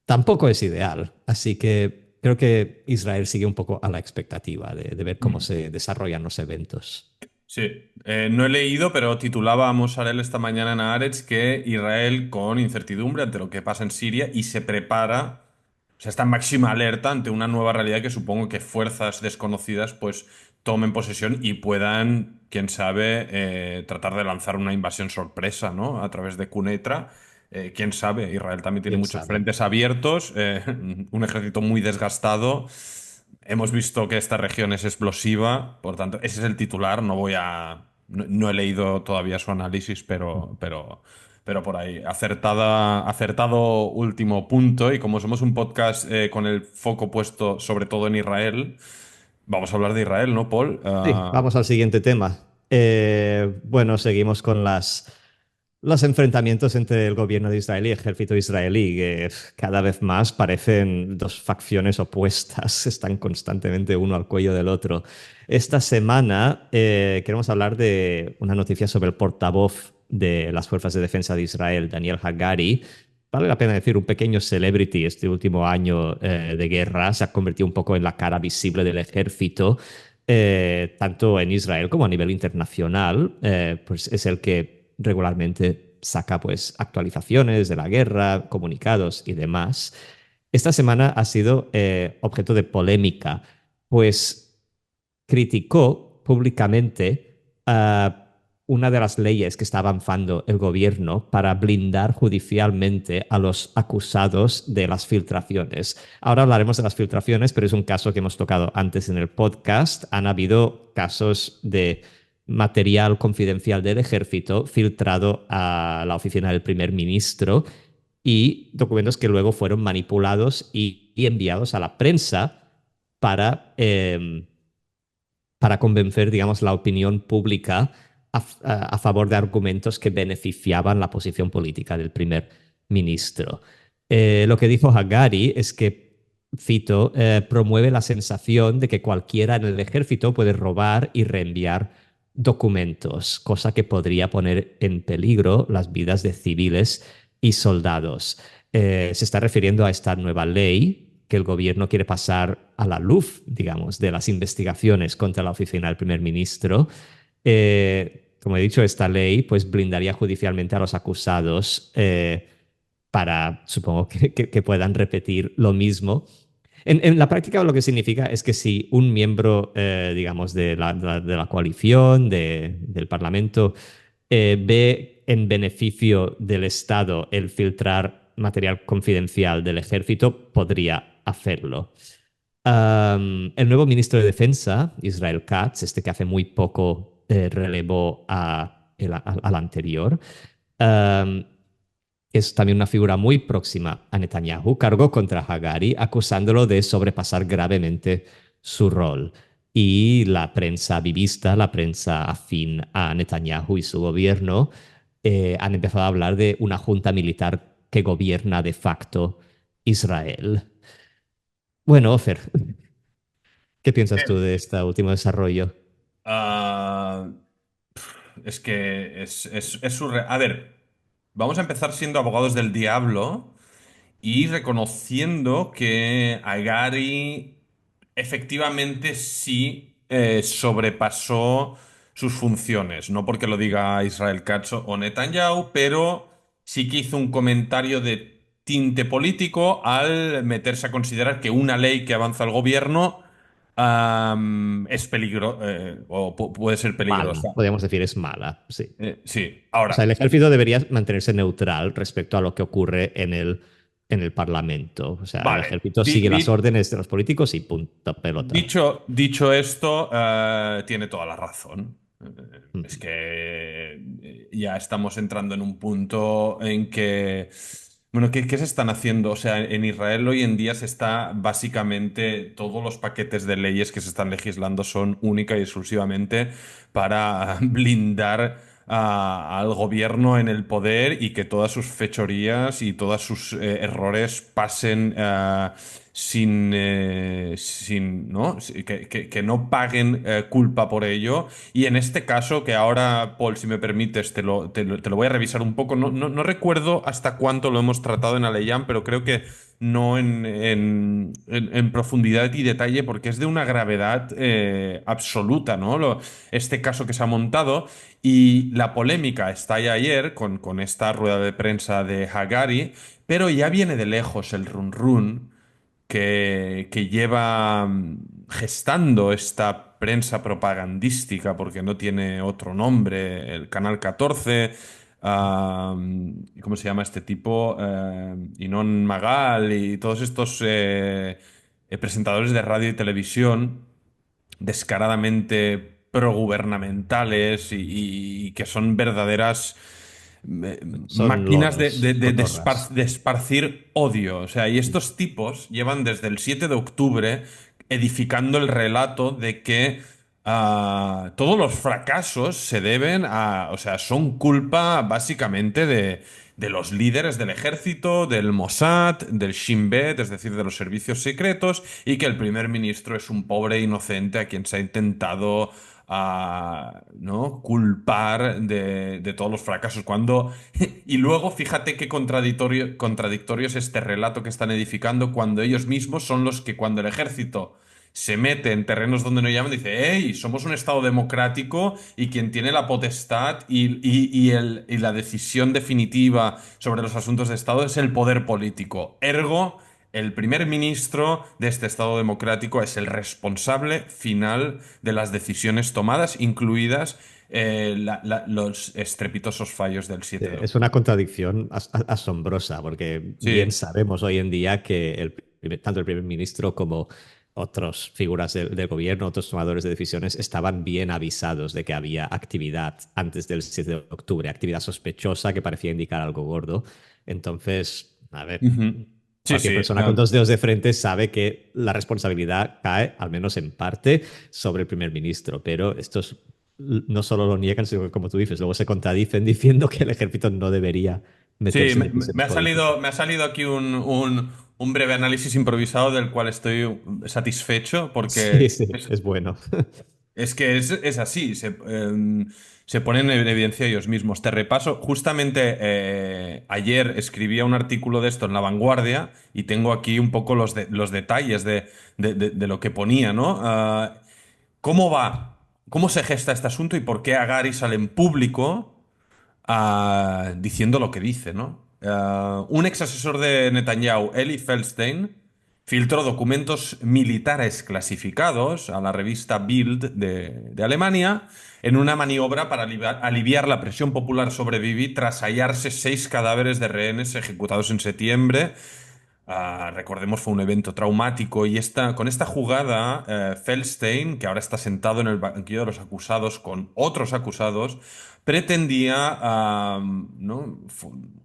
tampoco es ideal. Así que creo que Israel sigue un poco a la expectativa de ver cómo Mm. se desarrollan los eventos. Sí, no he leído, pero titulaba a Mosarel esta mañana en Haaretz que Israel con incertidumbre ante lo que pasa en Siria y se prepara, o sea, está en máxima alerta ante una nueva realidad que supongo que fuerzas desconocidas pues tomen posesión y puedan, quién sabe, tratar de lanzar una invasión sorpresa, ¿no? A través de Quneitra. Quién sabe, Israel también tiene ¿Quién muchos sabe? frentes abiertos, un ejército muy desgastado. Hemos visto que esta región es explosiva, por tanto, ese es el titular. No he leído todavía su análisis, pero por ahí. Acertado último punto. Y como somos un podcast con el foco puesto sobre todo en Israel, vamos a hablar de Israel, ¿no, Paul? Sí, vamos al siguiente tema. Bueno, seguimos con los enfrentamientos entre el gobierno de Israel y el ejército israelí, que cada vez más parecen dos facciones opuestas, están constantemente uno al cuello del otro. Esta semana queremos hablar de una noticia sobre el portavoz de las Fuerzas de Defensa de Israel, Daniel Hagari. Vale la pena decir, un pequeño celebrity este último año de guerra, se ha convertido un poco en la cara visible del ejército, tanto en Israel como a nivel internacional. Pues es el que regularmente saca pues actualizaciones de la guerra, comunicados y demás. Esta semana ha sido objeto de polémica, pues criticó públicamente una de las leyes que está avanzando el gobierno para blindar judicialmente a los acusados de las filtraciones. Ahora hablaremos de las filtraciones, pero es un caso que hemos tocado antes en el podcast. Han habido casos de material confidencial del ejército filtrado a la oficina del primer ministro y documentos que luego fueron manipulados y enviados a la prensa para para convencer, digamos, la opinión pública a favor de argumentos que beneficiaban la posición política del primer ministro. Lo que dijo Hagari es que, cito, promueve la sensación de que cualquiera en el ejército puede robar y reenviar documentos, cosa que podría poner en peligro las vidas de civiles y soldados. Se está refiriendo a esta nueva ley que el gobierno quiere pasar a la luz, digamos, de las investigaciones contra la oficina del primer ministro. Como he dicho, esta ley pues blindaría judicialmente a los acusados para, supongo, que puedan repetir lo mismo. En la práctica lo que significa es que si un miembro, digamos, de la coalición, del Parlamento, ve en beneficio del Estado el filtrar material confidencial del ejército, podría hacerlo. El nuevo ministro de Defensa, Israel Katz, este que hace muy poco relevó al anterior, um, es también una figura muy próxima a Netanyahu, cargó contra Hagari acusándolo de sobrepasar gravemente su rol. Y la prensa vivista, la prensa afín a Netanyahu y su gobierno, han empezado a hablar de una junta militar que gobierna de facto Israel. Bueno, Ofer, ¿qué piensas tú de este último desarrollo? Ah, es que es surreal. A ver, vamos a empezar siendo abogados del diablo y reconociendo que Agari efectivamente sí sobrepasó sus funciones. No porque lo diga Israel Katz o Netanyahu, pero sí que hizo un comentario de tinte político al meterse a considerar que una ley que avanza el gobierno es peligro o puede ser Mala, peligrosa. podríamos decir es mala, sí. Sí, O sea, el ahora. ejército debería mantenerse neutral respecto a lo que ocurre en el Parlamento. O sea, el Vale. ejército sigue las órdenes de los políticos y punto pelota. Dicho esto, tiene toda la razón. Es Ujú. que ya estamos entrando en un punto en que, bueno, ¿qué se están haciendo? O sea, en Israel hoy en día se está básicamente, todos los paquetes de leyes que se están legislando son única y exclusivamente para blindar al gobierno en el poder y que todas sus fechorías y todos sus errores pasen ¿no? Que no paguen culpa por ello. Y en este caso, que ahora, Paul, si me permites, te lo voy a revisar un poco. No recuerdo hasta cuánto lo hemos tratado en Aleyam, pero creo que no en profundidad y detalle, porque es de una gravedad absoluta, ¿no? Este caso que se ha montado. Y la polémica estalla ayer con esta rueda de prensa de Hagari, pero ya viene de lejos el run run que lleva gestando esta prensa propagandística, porque no tiene otro nombre, el Canal 14, ¿cómo se llama este tipo? Inon Magal y todos estos presentadores de radio y televisión descaradamente progubernamentales y que son verdaderas Son máquinas loros, cotorras. de esparcir odio. O sea, y estos tipos llevan desde el 7 de octubre edificando el relato de que todos los fracasos se deben a, o sea, son culpa básicamente de los líderes del ejército, del Mossad, del Shin Bet, es decir, de los servicios secretos, y que el primer ministro es un pobre inocente a quien se ha intentado ¿no? culpar de todos los fracasos. Cuando y luego fíjate qué contradictorio es este relato que están edificando cuando ellos mismos son los que cuando el ejército se mete en terrenos donde no llaman, dice, hey, somos un Estado democrático y quien tiene la potestad y la decisión definitiva sobre los asuntos de Estado es el poder político. Ergo, el primer ministro de este Estado democrático es el responsable final de las decisiones tomadas, incluidas los estrepitosos fallos del 7 de Es una octubre. contradicción asombrosa, porque bien Sí. sabemos hoy en día que tanto el primer ministro como otras figuras del gobierno, otros tomadores de decisiones, estaban bien avisados de que había actividad antes del 7 de octubre, actividad sospechosa que parecía indicar algo gordo. Entonces, a ver, Ujú. Sí, cualquier sí. persona con dos dedos de frente sabe que la responsabilidad cae, al menos en parte, sobre el primer ministro, pero estos no solo lo niegan, sino que, como tú dices, luego se contradicen diciendo que el ejército no debería Sí, meterse en decisiones políticas. me ha salido aquí un breve análisis improvisado del cual estoy satisfecho Sí, porque sí, es bueno. es que es así, se ponen en evidencia ellos mismos. Te repaso, justamente ayer escribía un artículo de esto en La Vanguardia y tengo aquí un poco los detalles de lo que ponía, ¿no? ¿Cómo va? ¿Cómo se gesta este asunto y por qué Agari sale en público diciendo lo que dice, ¿no? Un ex asesor de Netanyahu, Eli Feldstein, filtró documentos militares clasificados a la revista Bild de Alemania en una maniobra para aliviar la presión popular sobre Bibi tras hallarse 6 cadáveres de rehenes ejecutados en septiembre. Recordemos, fue un evento traumático y con esta jugada, Feldstein, que ahora está sentado en el banquillo de los acusados con otros acusados, pretendía ¿no?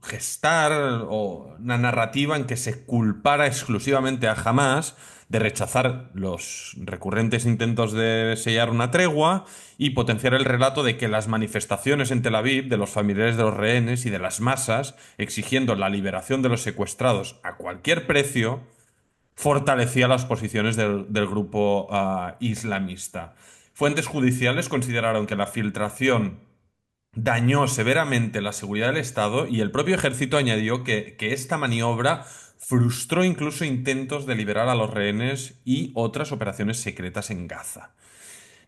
gestar una narrativa en que se culpara exclusivamente a Hamas de rechazar los recurrentes intentos de sellar una tregua y potenciar el relato de que las manifestaciones en Tel Aviv de los familiares de los rehenes y de las masas exigiendo la liberación de los secuestrados a cualquier precio fortalecía las posiciones del grupo islamista. Fuentes judiciales consideraron que la filtración dañó severamente la seguridad del Estado y el propio ejército añadió que esta maniobra frustró incluso intentos de liberar a los rehenes y otras operaciones secretas en Gaza.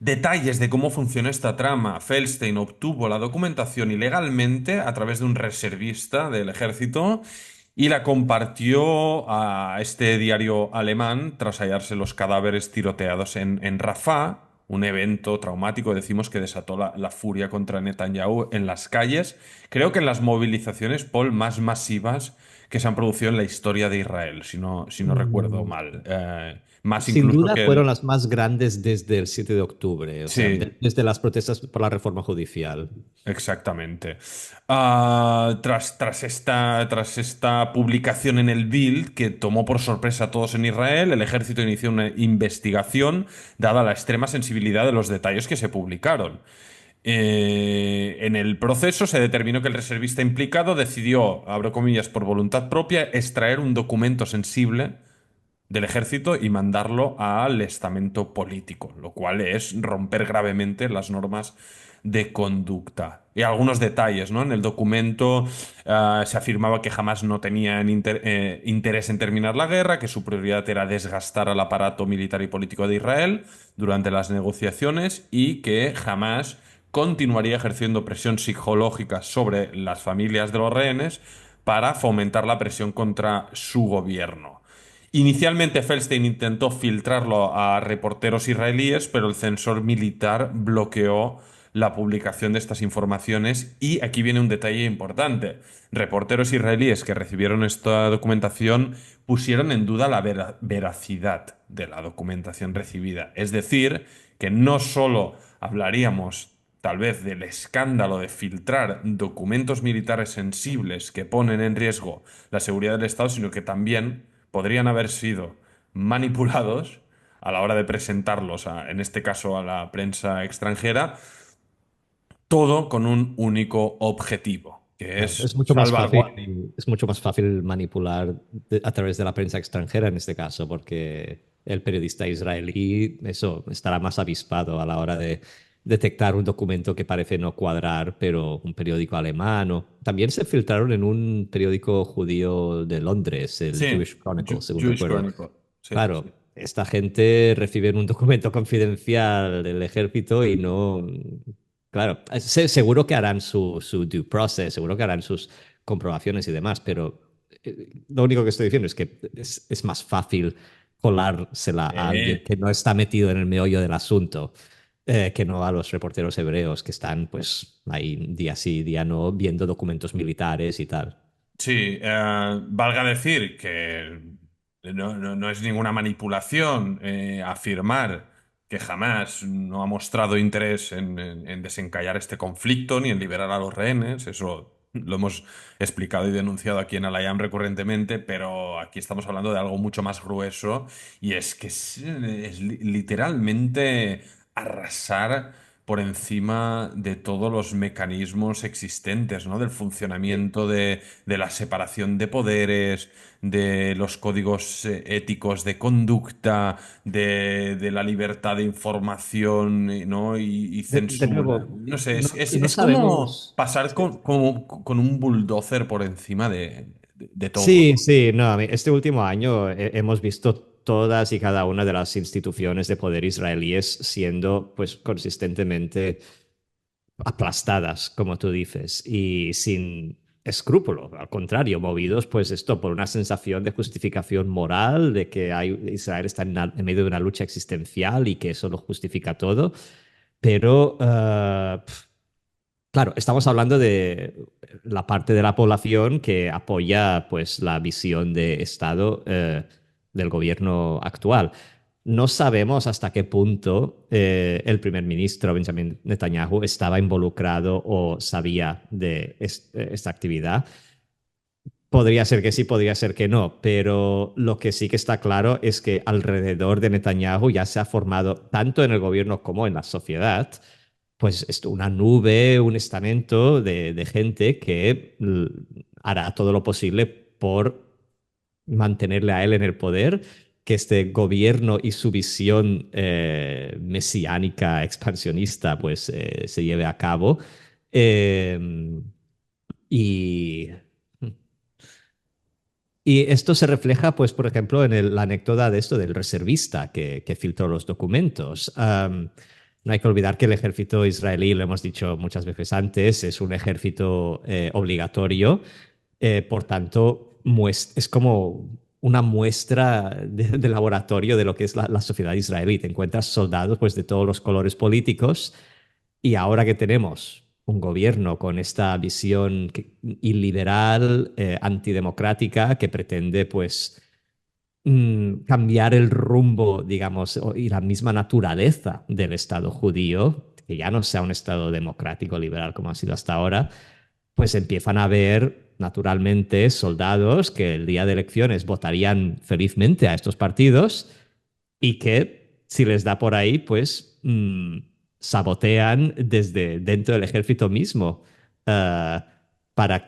Detalles de cómo funciona esta trama. Feldstein obtuvo la documentación ilegalmente a través de un reservista del ejército y la compartió a este diario alemán tras hallarse los cadáveres tiroteados en Rafah, un evento traumático, decimos, que desató la furia contra Netanyahu en las calles. Creo que en las movilizaciones, Paul, más masivas que se han producido en la historia de Israel, si no recuerdo Mm, mal. Más Sin incluso duda que fueron las más grandes desde el 7 de octubre, o sea, Sí. desde las protestas por la reforma judicial. Exactamente. Tras esta publicación en el Bild, que tomó por sorpresa a todos en Israel, el ejército inició una investigación, dada la extrema sensibilidad de los detalles que se publicaron. En el proceso se determinó que el reservista implicado decidió, abro comillas, por voluntad propia, extraer un documento sensible del ejército y mandarlo al estamento político, lo cual es romper gravemente las normas de conducta. Y algunos detalles, ¿no? En el documento se afirmaba que jamás no tenían interés en terminar la guerra, que su prioridad era desgastar al aparato militar y político de Israel durante las negociaciones y que jamás continuaría ejerciendo presión psicológica sobre las familias de los rehenes para fomentar la presión contra su gobierno. Inicialmente Feldstein intentó filtrarlo a reporteros israelíes, pero el censor militar bloqueó la publicación de estas informaciones y aquí viene un detalle importante. Reporteros israelíes que recibieron esta documentación pusieron en duda la veracidad de la documentación recibida. Es decir, que no solo hablaríamos tal vez del escándalo de filtrar documentos militares sensibles que ponen en riesgo la seguridad del Estado, sino que también podrían haber sido manipulados a la hora de presentarlos, en este caso a la prensa extranjera, todo con un único objetivo, que Claro, es salvaguardar. es mucho más fácil manipular a través de la prensa extranjera en este caso, porque el periodista israelí, eso, estará más avispado a la hora de detectar un documento que parece no cuadrar, pero un periódico alemán o... También se filtraron en un periódico judío de Londres, el Sí, Jewish Chronicle, según Jewish recuerdo. Chronicle. Sí, Claro, sí. esta gente recibe un documento confidencial del ejército y no... Claro, seguro que harán su due process, seguro que harán sus comprobaciones y demás, pero lo único que estoy diciendo es que es más fácil colársela a alguien Eh, que no está metido en el meollo del asunto, que no a los reporteros hebreos que están pues ahí día sí, día no, viendo documentos militares y tal. Sí, valga decir que no es ninguna manipulación afirmar que jamás no ha mostrado interés en desencallar este conflicto ni en liberar a los rehenes. Eso lo hemos explicado y denunciado aquí en Alayam recurrentemente, pero aquí estamos hablando de algo mucho más grueso y es que es literalmente arrasar por encima de todos los mecanismos existentes, ¿no? Del Sí. funcionamiento de la separación de poderes, de los códigos éticos de conducta, de la libertad de información, ¿no? Y De censura. nuevo, No sé, y no es como sabemos. pasar Sí. con un bulldozer por encima de todo. Sí, sí, no, este último año hemos visto todas y cada una de las instituciones de poder israelíes siendo pues consistentemente aplastadas, como tú dices, y sin escrúpulo, al contrario, movidos pues esto por una sensación de justificación moral, de que Israel está en medio de una lucha existencial y que eso lo justifica todo, pero claro, estamos hablando de la parte de la población que apoya pues la visión de Estado del gobierno actual. No sabemos hasta qué punto el primer ministro Benjamin Netanyahu estaba involucrado o sabía de esta actividad. Podría ser que sí, podría ser que no, pero lo que sí que está claro es que alrededor de Netanyahu ya se ha formado, tanto en el gobierno como en la sociedad, pues esto, una nube, un estamento de gente que hará todo lo posible por mantenerle a él en el poder, que este gobierno y su visión mesiánica, expansionista, pues se lleve a cabo. Eh, y y esto se refleja, pues, por ejemplo, en la anécdota de esto del reservista que filtró los documentos. No hay que olvidar que el ejército israelí, lo hemos dicho muchas veces antes, es un ejército obligatorio. Por tanto, es como una muestra de laboratorio de lo que es la sociedad israelí. Te encuentras soldados pues, de todos los colores políticos y ahora que tenemos un gobierno con esta visión iliberal, antidemocrática, que pretende pues cambiar el rumbo, digamos, y la misma naturaleza del Estado judío, que ya no sea un Estado democrático, liberal como ha sido hasta ahora, pues empiezan a haber naturalmente soldados que el día de elecciones votarían felizmente a estos partidos y que si les da por ahí, pues sabotean desde dentro del ejército mismo uh, para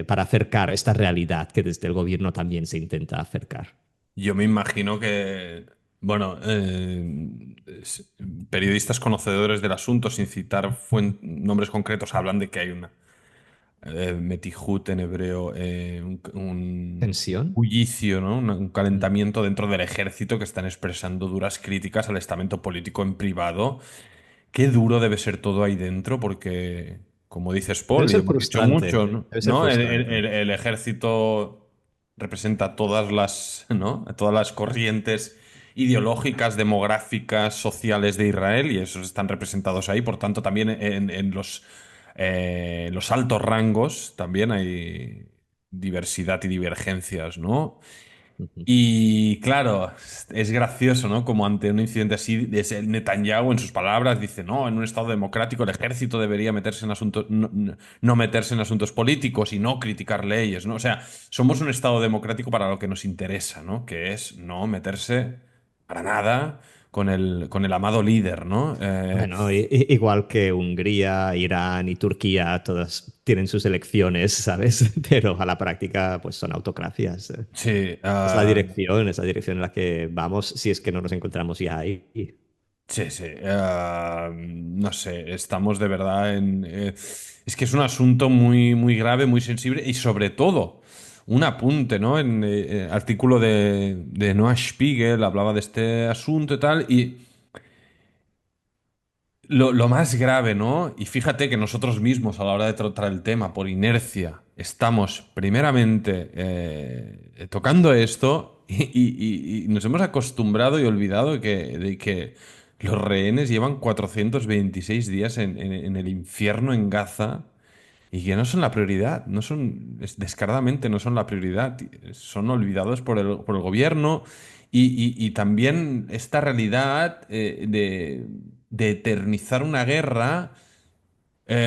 acercar esta realidad que desde el gobierno también se intenta acercar. Yo me imagino que, bueno, periodistas conocedores del asunto, sin citar nombres concretos, hablan de que hay una metijut en hebreo, un ¿Tensión? bullicio, ¿no? Un Mm. calentamiento dentro del ejército que están expresando duras críticas al estamento político en privado. Qué duro debe ser todo ahí dentro, porque, como dices Debe Paul, y ser hemos dicho mucho, frustrante. ¿no? Debe ser ¿No? frustrante. El ejército representa todas las, ¿no? Todas las corrientes ideológicas, demográficas, sociales de Israel, y esos están representados ahí. Por tanto, también en los altos rangos también hay diversidad y divergencias, ¿no? Ujú. Y claro, es gracioso, ¿no? Como ante un incidente así, Netanyahu en sus palabras dice, no, en un Estado democrático el ejército debería meterse en asuntos, no meterse en asuntos políticos y no criticar leyes, ¿no? O sea, somos un Estado democrático para lo que nos interesa, ¿no? Que es no meterse para nada con el amado líder, ¿no? Bueno, igual que Hungría, Irán y Turquía, todas tienen sus elecciones, ¿sabes? Pero a la práctica, pues son autocracias. Sí, Es la dirección en la que vamos si es que no nos encontramos ya ahí. sí, sí. No sé, estamos de verdad en... es que es un asunto muy, muy grave, muy sensible y sobre todo un apunte, ¿no? En artículo de Noah Spiegel hablaba de este asunto y tal y lo más grave, ¿no? Y fíjate que nosotros mismos a la hora de tratar el tema por inercia estamos primeramente tocando esto y nos hemos acostumbrado y olvidado de que los rehenes llevan 426 días en el infierno en Gaza y que no son la prioridad, no son, descaradamente no son la prioridad, son olvidados por el gobierno y también esta realidad de eternizar una guerra.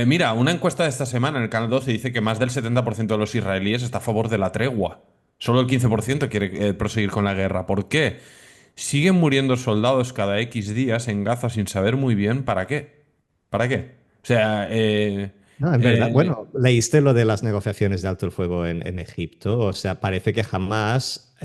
Mira, una encuesta de esta semana en el Canal 12 dice que más del 70% de los israelíes está a favor de la tregua. Solo el 15% quiere proseguir con la guerra. ¿Por qué? Siguen muriendo soldados cada X días en Gaza sin saber muy bien para qué. ¿Para qué? O sea, No, en verdad, eh, bueno, leíste lo de las negociaciones de alto el fuego en Egipto, o sea, parece que jamás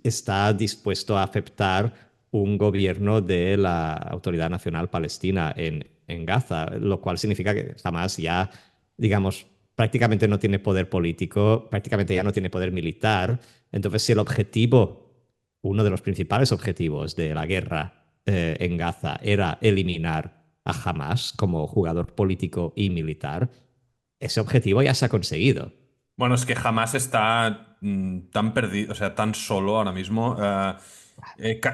está dispuesto a aceptar un gobierno de la Autoridad Nacional Palestina en Gaza, lo cual significa que jamás ya, digamos, prácticamente no tiene poder político, prácticamente ya no tiene poder militar. Entonces, si el objetivo, uno de los principales objetivos de la guerra en Gaza era eliminar a Hamas como jugador político y militar, ese objetivo ya se ha conseguido. bueno, es que jamás está tan perdido, o sea, tan solo ahora mismo.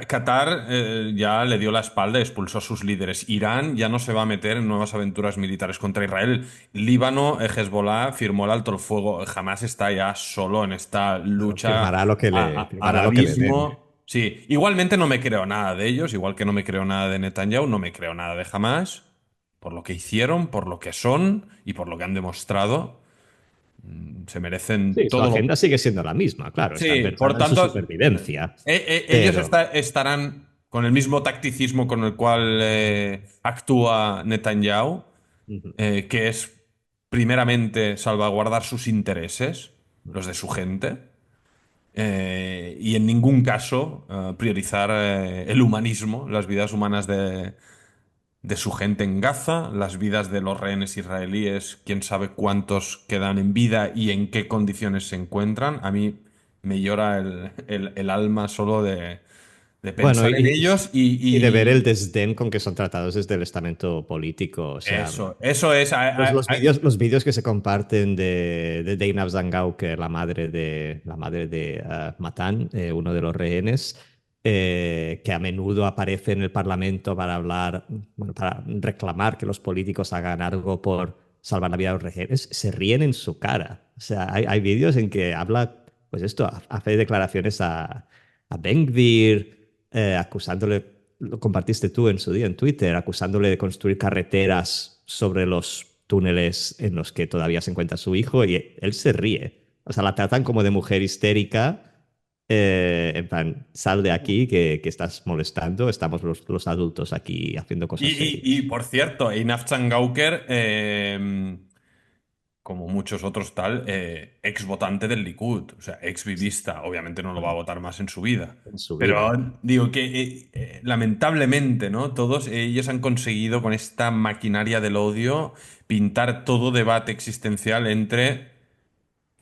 Qatar ya le dio la espalda y expulsó a sus líderes. Irán ya no se va a meter en nuevas aventuras militares contra Israel. Líbano, Hezbollah firmó el alto el fuego. Jamás está ya solo en esta Bueno, lucha al firmará lo que le den. abismo. Sí, igualmente no me creo nada de ellos, igual que no me creo nada de Netanyahu, no me creo nada de Hamas, por lo que hicieron, por lo que son y por lo que han demostrado. Se merecen Sí, su todo lo... agenda sigue siendo la misma, claro, están Sí, por pensando en su tanto, supervivencia, ellos pero estarán con el mismo tacticismo con el cual actúa Netanyahu, ujú, que es primeramente salvaguardar sus intereses, ujú. los de su gente, y en ningún caso priorizar el humanismo, las vidas humanas de su gente en Gaza, las vidas de los rehenes israelíes, quién sabe cuántos quedan en vida y en qué condiciones se encuentran. A mí me llora el alma solo de Bueno, pensar en ellos y de ver el y desdén con que son tratados desde el estamento político, o sea, eso es. los vídeos que se comparten de Deinab Zangauker, la madre de Matan, uno de los rehenes, que a menudo aparece en el Parlamento para hablar, bueno, para reclamar que los políticos hagan algo por salvar la vida de los rehenes, se ríen en su cara. O sea, hay vídeos en que habla, pues esto, hace declaraciones a Ben Gvir, acusándole, lo compartiste tú en su día en Twitter, acusándole de construir carreteras sobre los túneles en los que todavía se encuentra su hijo y él se ríe. O sea, la tratan como de mujer histérica. En plan, sal de aquí que estás molestando, estamos los adultos aquí haciendo Y, cosas y- y, serias. por cierto, Einaf Zangauker como muchos otros tal, ex votante del Likud, o sea, ex vivista, obviamente no lo va a votar más en su vida. en su vida. Pero digo que lamentablemente, ¿no? Todos ellos han conseguido con esta maquinaria del odio pintar todo debate existencial entre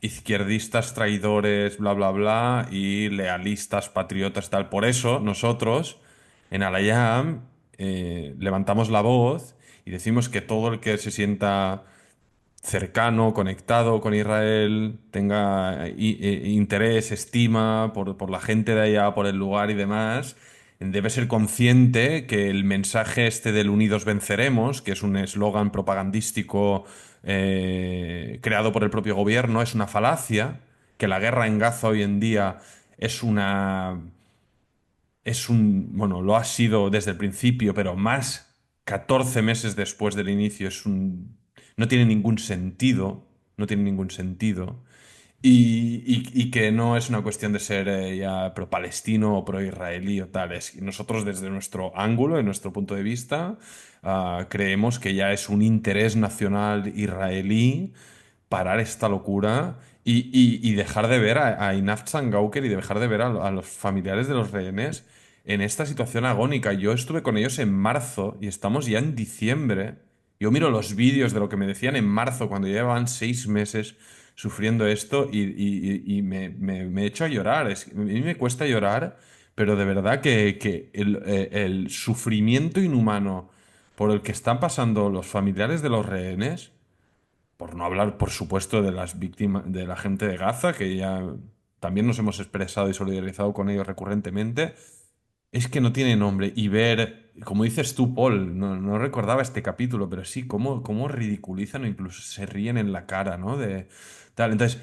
izquierdistas traidores, bla, bla, bla, y lealistas, patriotas, tal. Por eso nosotros en Alayam levantamos la voz y decimos que todo el que se sienta cercano, conectado con Israel, tenga interés, estima por la gente de allá, por el lugar y demás, debe ser consciente que el mensaje este del Unidos venceremos, que es un eslogan propagandístico creado por el propio gobierno, es una falacia, que la guerra en Gaza hoy en día es una bueno, lo ha sido desde el principio, pero más 14 meses después del inicio no tiene ningún sentido, no tiene ningún sentido. Y que no es una cuestión de ser ya pro-palestino o pro-israelí o tal. Es que nosotros desde nuestro ángulo, en nuestro punto de vista, creemos que ya es un interés nacional israelí parar esta locura y dejar de ver a Einaf Zangauker y de dejar de ver a los familiares de los rehenes en esta situación agónica. Yo estuve con ellos en marzo y estamos ya en diciembre. Yo miro los vídeos de lo que me decían en marzo, cuando ya llevaban 6 meses sufriendo esto y me echo a llorar. A mí me cuesta llorar, pero de verdad que el sufrimiento inhumano por el que están pasando los familiares de los rehenes, por no hablar, por supuesto, de las víctimas, de la gente de Gaza, que ya también nos hemos expresado y solidarizado con ellos recurrentemente, es que no tiene nombre. Y ver, como dices tú, Paul, no recordaba este capítulo, pero sí, cómo ridiculizan o incluso se ríen en la cara, ¿no? De tal. Entonces,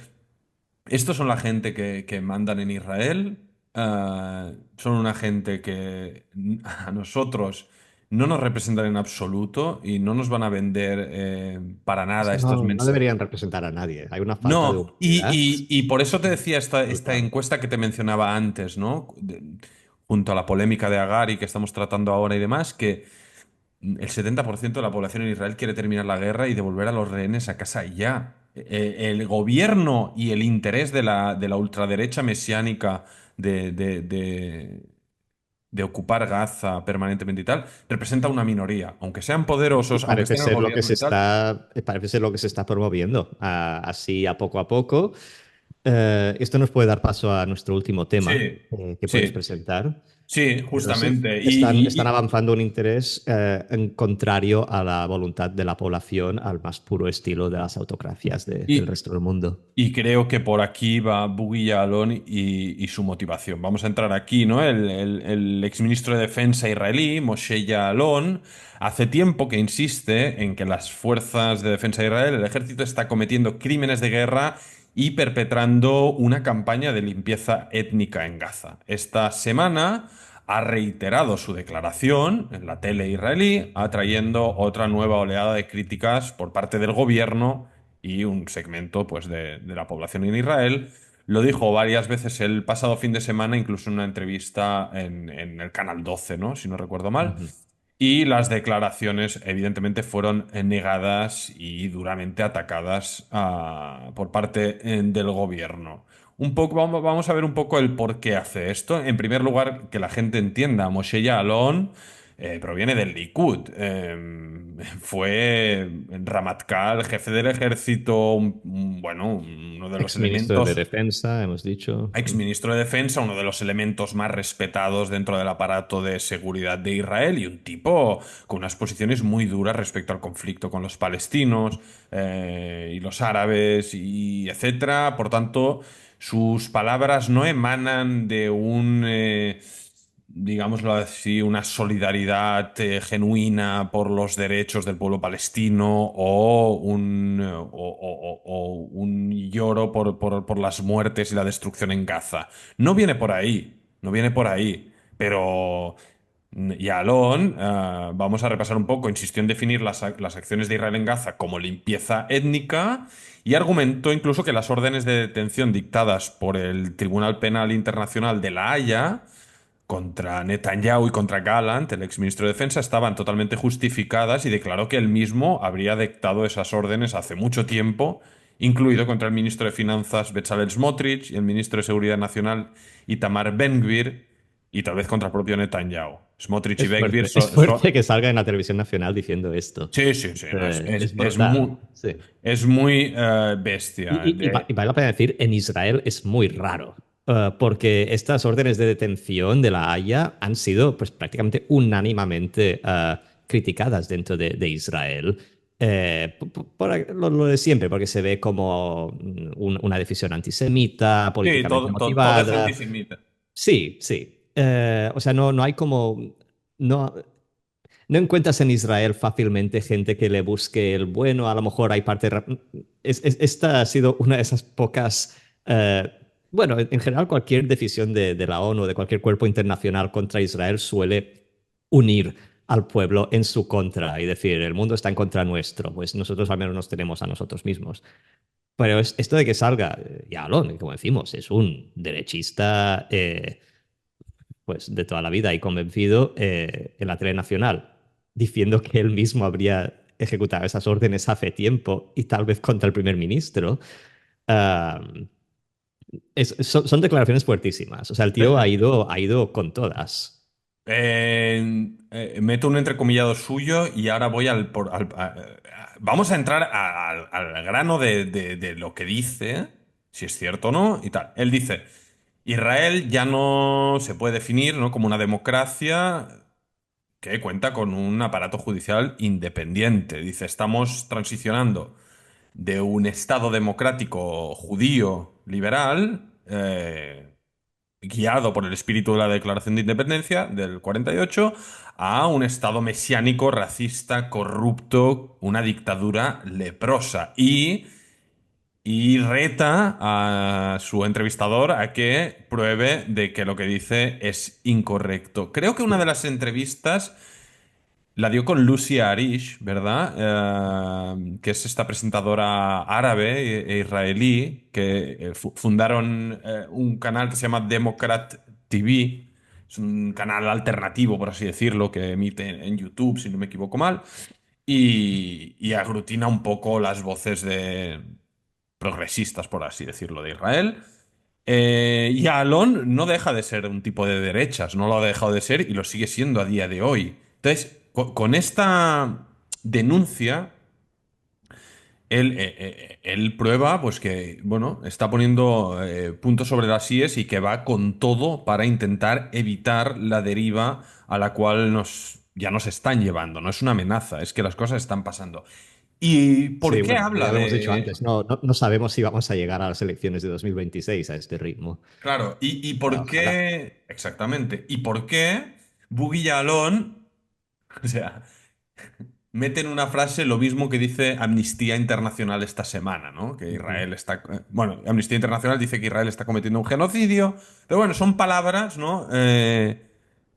estos son la gente que mandan en Israel. Son una gente que a nosotros no nos representan en absoluto y no nos van a vender para Es nada que estos no mensajes. deberían representar a nadie. Hay una falta de No, humanidad y por eso te decía esta brutal. encuesta que te mencionaba antes, ¿no? Junto a la polémica de Agar y que estamos tratando ahora y demás, que el 70% de la población en Israel quiere terminar la guerra y devolver a los rehenes a casa ya. El gobierno y el interés de la ultraderecha mesiánica de, de- de- de ocupar Gaza permanentemente y tal, representa una minoría. Aunque sean Y poderosos, aunque parece estén en el ser lo que gobierno se y tal. está, parece ser lo que se está promoviendo, así a poco. Esto nos puede dar paso a nuestro último tema Sí, que puedes sí, presentar. sí, Pero sí, justamente. están avanzando un interés en contrario a la voluntad de la población, al más puro estilo de las autocracias del Y, resto del mundo. Y creo que por aquí va Buggy Yaalon y su motivación. Vamos a entrar aquí, ¿no? El exministro de Defensa israelí, Moshe Yaalon, hace tiempo que insiste en que las fuerzas de defensa de Israel, el ejército, está cometiendo crímenes de guerra y perpetrando una campaña de limpieza étnica en Gaza. Esta semana ha reiterado su declaración en la tele israelí, atrayendo otra nueva oleada de críticas por parte del gobierno y un segmento pues, de la población en Israel. Lo dijo varias veces el pasado fin de semana, incluso en una entrevista en el Canal 12, ¿no? Si no recuerdo mal. Ujú. Y las declaraciones, evidentemente, fueron negadas y duramente atacadas por parte del gobierno. Un poco, vamos a ver un poco el por qué hace esto. En primer lugar, que la gente entienda, Moshe Yaalon proviene del Likud. Fue Ramatkal, jefe del ejército, bueno, uno de los Ex ministro de elementos Defensa, hemos dicho. ex ministro de Defensa, uno de los elementos más respetados dentro del aparato de seguridad de Israel y un tipo con unas posiciones muy duras respecto al conflicto con los palestinos y los árabes y etcétera. Por tanto, sus palabras no emanan de digámoslo así, una solidaridad genuina por los derechos del pueblo palestino o un lloro por las muertes y la destrucción en Gaza. No viene por ahí, no viene por ahí, pero Yalón, vamos a repasar un poco, insistió en definir las acciones de Israel en Gaza como limpieza étnica y argumentó incluso que las órdenes de detención dictadas por el Tribunal Penal Internacional de La Haya contra Netanyahu y contra Gallant, el exministro de Defensa, estaban totalmente justificadas y declaró que él mismo habría dictado esas órdenes hace mucho tiempo, incluido contra el ministro de Finanzas Bezalel Smotrich y el ministro de Seguridad Nacional Itamar Ben-Gvir y tal vez contra el propio Netanyahu. Smotrich y Ben-Gvir Es fuerte que salga en la televisión nacional diciendo esto. Sí, sí, sí, no, Es brutal. Sí. es muy bestia. Y vale la pena decir, en Israel es muy raro, porque estas órdenes de detención de la Haya han sido pues, prácticamente unánimemente criticadas dentro de Israel. Por lo de siempre, porque se ve como una decisión antisemita, Sí, políticamente todo es motivada. antisemita. Sí, sí. O sea, no hay como... No, no encuentras en Israel fácilmente gente que le busque el bueno, a lo mejor hay parte... esta ha sido una de esas pocas... bueno, en general cualquier decisión de la ONU, de cualquier cuerpo internacional contra Israel suele unir al pueblo en su contra y decir, el mundo está en contra nuestro, pues nosotros al menos nos tenemos a nosotros mismos. Pero esto de que salga Yalón, como decimos, es un derechista pues de toda la vida y convencido en la tele nacional, diciendo que él mismo habría ejecutado esas órdenes hace tiempo y tal vez contra el primer ministro. ah, son declaraciones fuertísimas. O sea, el tío ha ido con todas. Meto un entrecomillado suyo y ahora voy vamos a entrar al grano de lo que dice, si es cierto o no, y tal. Él dice, Israel ya no se puede definir, ¿no?, como una democracia que cuenta con un aparato judicial independiente. Dice, estamos transicionando de un Estado democrático judío liberal, guiado por el espíritu de la Declaración de Independencia del 48, a un Estado mesiánico, racista, corrupto, una dictadura leprosa. Y reta a su entrevistador a que pruebe de que lo que dice es incorrecto. Creo que una de las entrevistas la dio con Lucia Arish, ¿verdad? Que es esta presentadora árabe e israelí que fundaron un canal que se llama Democrat TV. Es un canal alternativo, por así decirlo, que emite en YouTube, si no me equivoco mal, y aglutina un poco las voces de progresistas, por así decirlo, de Israel. Y Alon no deja de ser un tipo de derechas, no lo ha dejado de ser y lo sigue siendo a día de hoy. Entonces, con esta denuncia, él prueba pues que, bueno, está poniendo puntos sobre las íes y que va con todo para intentar evitar la deriva a la cual ya nos están llevando. No es una amenaza, es que las cosas están pasando. ¿Y por Sí, qué bueno, habla ya lo hemos dicho de...? antes, no sabemos si vamos a llegar a las elecciones de 2026 a este ritmo. Claro, ¿y por Ojalá. qué? Exactamente. ¿Y por qué Buggy y Alon, o sea, meten una frase lo mismo que dice Amnistía Internacional esta semana, ¿no? Que Ujú. Israel está... Bueno, Amnistía Internacional dice que Israel está cometiendo un genocidio, pero bueno, son palabras, ¿no?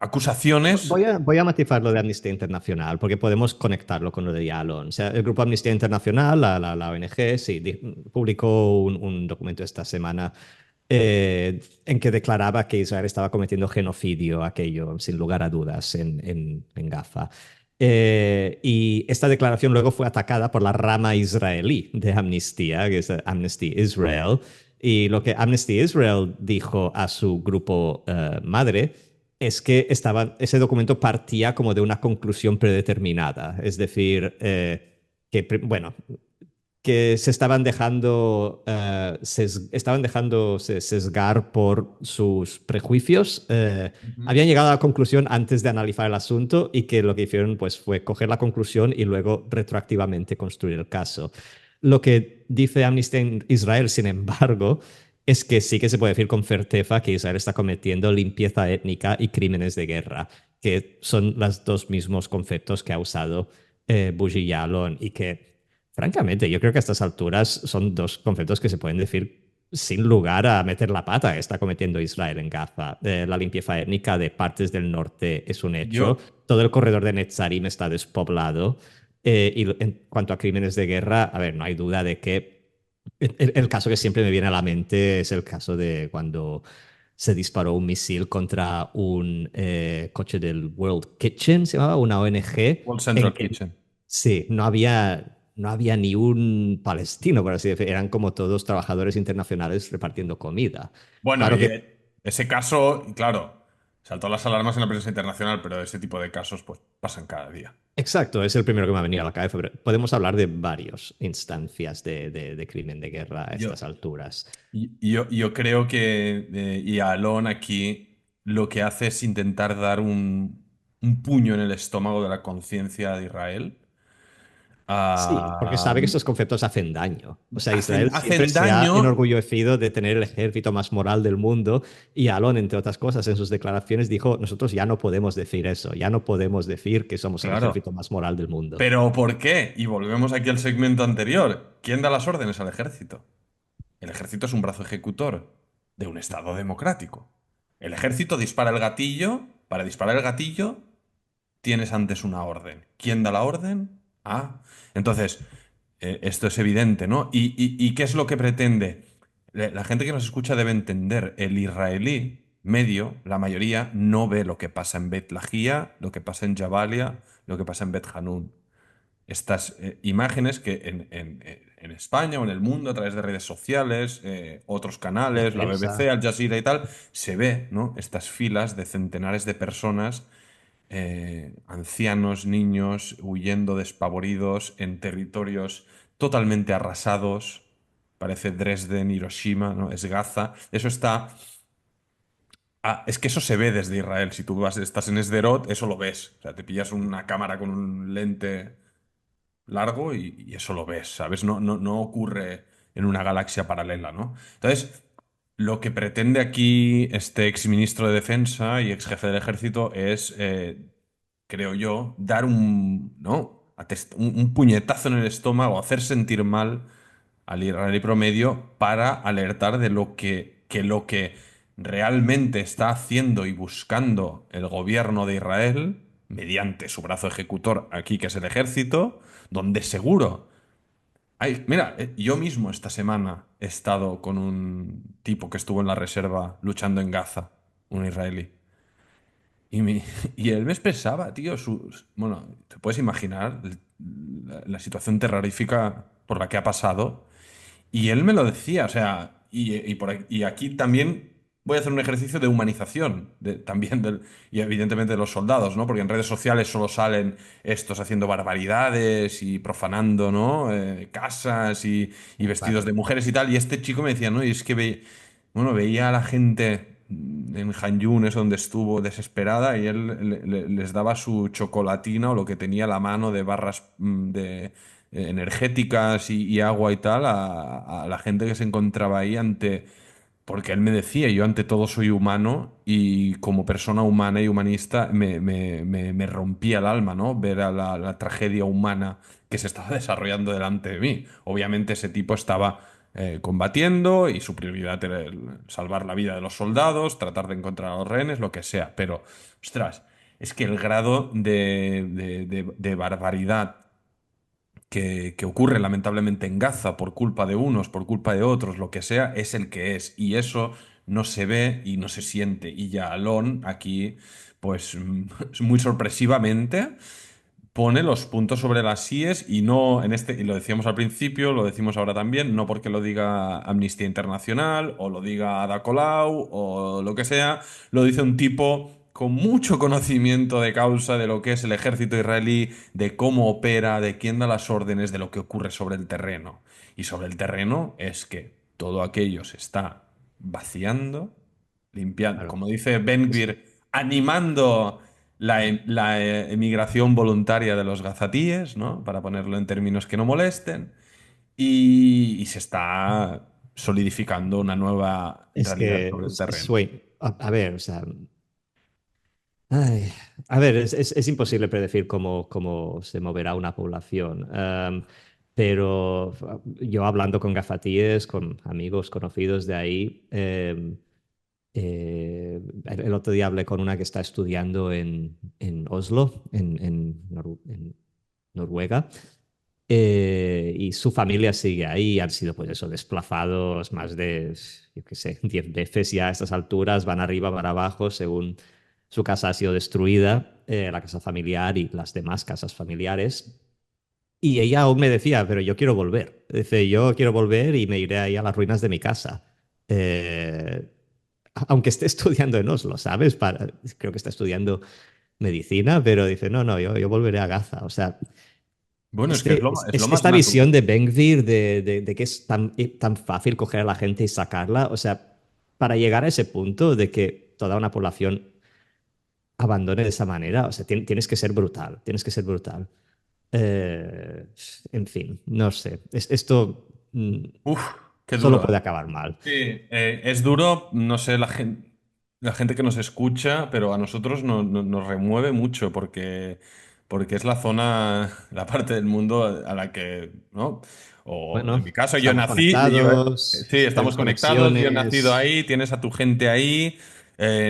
Acusaciones. Voy a matizar lo de Amnistía Internacional, porque podemos conectarlo con lo de Yalon. O sea, el grupo Amnistía Internacional, la ONG, sí, publicó un documento esta semana en que declaraba que Israel estaba cometiendo genocidio, aquello, sin lugar a dudas, en Gaza. Y esta declaración luego fue atacada por la rama israelí de Amnistía, que es Amnesty Israel. Y lo que Amnesty Israel dijo a su grupo madre es que ese documento partía como de una conclusión predeterminada. Es decir, bueno, que se estaban dejando, estaban dejándose sesgar por sus prejuicios, Ujú. habían llegado a la conclusión antes de analizar el asunto y que lo que hicieron pues, fue coger la conclusión y luego retroactivamente construir el caso. Lo que dice Amnesty Israel, sin embargo, es que sí que se puede decir con certeza que Israel está cometiendo limpieza étnica y crímenes de guerra, que son los dos mismos conceptos que ha usado Bougie Yalon y que francamente, yo creo que a estas alturas son dos conceptos que se pueden decir sin lugar a meter la pata que está cometiendo Israel en Gaza. La limpieza étnica de partes del norte es un hecho. Yo, Todo el corredor de Netzarim está despoblado. Y en cuanto a crímenes de guerra, a ver, no hay duda de que el caso que siempre me viene a la mente es el caso de cuando se disparó un misil contra un coche del World Kitchen, se llamaba, una ONG, World en Central que Kitchen. sí, no había ni un palestino, por así decirlo, eran como todos trabajadores internacionales repartiendo comida. Bueno, Claro y que ese caso, claro, saltó las alarmas en la prensa internacional, pero ese tipo de casos pues pasan cada día. exacto, es el primero que me ha venido a la cabeza, pero podemos hablar de varias instancias de crimen de guerra a Yo, estas alturas. yo creo que y Alon aquí lo que hace es intentar dar un puño en el estómago de la conciencia de Israel. Sí, porque Ah, sabe que estos conceptos hacen daño. O sea, hacen, Israel siempre hacen se ha daño, enorgullecido de tener el ejército más moral del mundo y Alon, entre otras cosas, en sus declaraciones dijo, nosotros ya no podemos decir eso, ya no podemos decir que somos el claro. ejército más moral del mundo. Pero ¿por qué? Y volvemos aquí al segmento anterior. ¿Quién da las órdenes al ejército? El ejército es un brazo ejecutor de un Estado democrático. El ejército dispara el gatillo. Para disparar el gatillo tienes antes una orden. ¿Quién da la orden? Ah. Entonces, esto es evidente, ¿no? ¿Y qué es lo que pretende? La gente que nos escucha debe entender, el israelí medio, la mayoría, no ve lo que pasa en Bet Lahía, lo que pasa en Jabalia, lo que pasa en Bet Hanun. Estas imágenes que en España o en el mundo, a través de redes sociales, otros La canales, la BBC, prensa. Al Jazeera y tal, se ve, ¿no? Estas filas de centenares de personas, ancianos, niños, huyendo despavoridos en territorios totalmente arrasados. Parece Dresden, Hiroshima, ¿no? Es Gaza. Eso está. Es que eso se ve desde Israel. Si tú estás en Sderot, eso lo ves. O sea, te pillas una cámara con un lente largo y eso lo ves, ¿sabes? No ocurre en una galaxia paralela, ¿no? Entonces, lo que pretende aquí este ex ministro de Defensa y ex jefe del ejército es, creo yo, dar ¿no? Un puñetazo en el estómago, hacer sentir mal al israelí promedio para alertar de lo que realmente está haciendo y buscando el gobierno de Israel mediante su brazo ejecutor aquí, que es el ejército, donde seguro. Mira, yo mismo esta semana he estado con un tipo que estuvo en la reserva luchando en Gaza, un israelí. Y él me expresaba, tío, bueno, te puedes imaginar la situación terrorífica por la que ha pasado. Y él me lo decía, o sea, y aquí también voy a hacer un ejercicio de humanización, también y evidentemente de los soldados, ¿no? Porque en redes sociales solo salen estos haciendo barbaridades y profanando, ¿no? Casas y vestidos Claro. de mujeres y tal. Y este chico me decía, ¿no? Y es que bueno, veía a la gente en Han Yunes donde estuvo desesperada y él les daba su chocolatina o lo que tenía a la mano de barras energéticas y agua y tal a la gente que se encontraba ahí porque él me decía, yo ante todo soy humano y como persona humana y humanista me rompía el alma, ¿no? Ver a la tragedia humana que se estaba desarrollando delante de mí. Obviamente ese tipo estaba combatiendo y su prioridad era salvar la vida de los soldados, tratar de encontrar a los rehenes, lo que sea. Pero, ostras, es que el grado de barbaridad que ocurre lamentablemente en Gaza por culpa de unos, por culpa de otros, lo que sea, es el que es. Y eso no se ve y no se siente. Y ya Alon aquí, pues muy sorpresivamente, pone los puntos sobre las íes y no en y lo decíamos al principio, lo decimos ahora también, no porque lo diga Amnistía Internacional o lo diga Ada Colau o lo que sea, lo dice un tipo con mucho conocimiento de causa de lo que es el ejército israelí, de cómo opera, de quién da las órdenes, de lo que ocurre sobre el terreno. Y sobre el terreno es que todo aquello se está vaciando, limpiando, Claro. como dice Ben Es- Gvir, animando la emigración voluntaria de los gazatíes, ¿no? Para ponerlo en términos que no molesten, y se está solidificando una nueva Es realidad que, sobre el terreno. a ver, o sea, ay, a ver, es imposible predecir cómo se moverá una población. Pero yo hablando con gafatíes, con amigos conocidos de ahí, el otro día hablé con una que está estudiando en Oslo, en Noruega, Y su familia sigue ahí, han sido pues eso, desplazados más de, yo qué sé, 10 veces ya a estas alturas, van arriba, van abajo, según su casa ha sido destruida, la casa familiar y las demás casas familiares. Y ella aún me decía, pero yo quiero volver. Dice, yo quiero volver y me iré ahí a las ruinas de mi casa. Eh, Aunque esté estudiando en Oslo, ¿sabes? Creo que está estudiando medicina, pero dice, no, no, yo volveré a Gaza. O sea, Bueno, es que es lo más esta natural. visión de Ben-Gvir de que es tan fácil coger a la gente y sacarla, o sea, para llegar a ese punto de que toda una población abandone de esa manera, o sea, tienes que ser brutal, tienes que ser brutal. Eh, en fin, no sé. Esto Uf, qué solo duro, puede ¿eh? acabar mal. Sí, es duro, no sé, la gente que nos escucha, pero a nosotros nos remueve mucho porque es la zona, la parte del mundo a la que, ¿no? O en Bueno, mi caso, yo estamos nací, sí, conectados, estamos tenemos conectados, yo he nacido conexiones. ahí, tienes a tu gente ahí,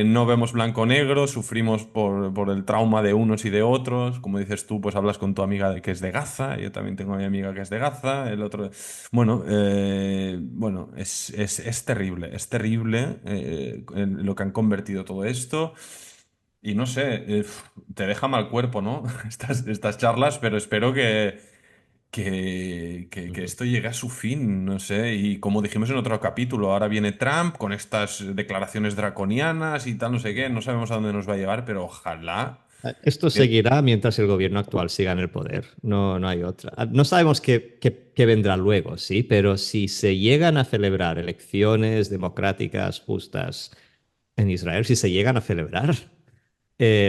no vemos blanco-negro, sufrimos por el trauma de unos y de otros. Como dices tú, pues hablas con tu amiga que es de Gaza, yo también tengo a mi amiga que es de Gaza, el otro... Bueno, bueno, es terrible en lo que han convertido todo esto. Y no sé, te deja mal cuerpo, ¿no? Estas charlas, pero espero que Ujú. esto llegue a su fin, no sé. Y como dijimos en otro capítulo, ahora viene Trump con estas declaraciones draconianas y tal, no sé qué. No sabemos a dónde nos va a llevar, pero ojalá. Esto seguirá mientras el gobierno actual siga en el poder. No, no hay otra. No sabemos qué vendrá luego, sí, pero si se llegan a celebrar elecciones democráticas justas en Israel, si se llegan a celebrar,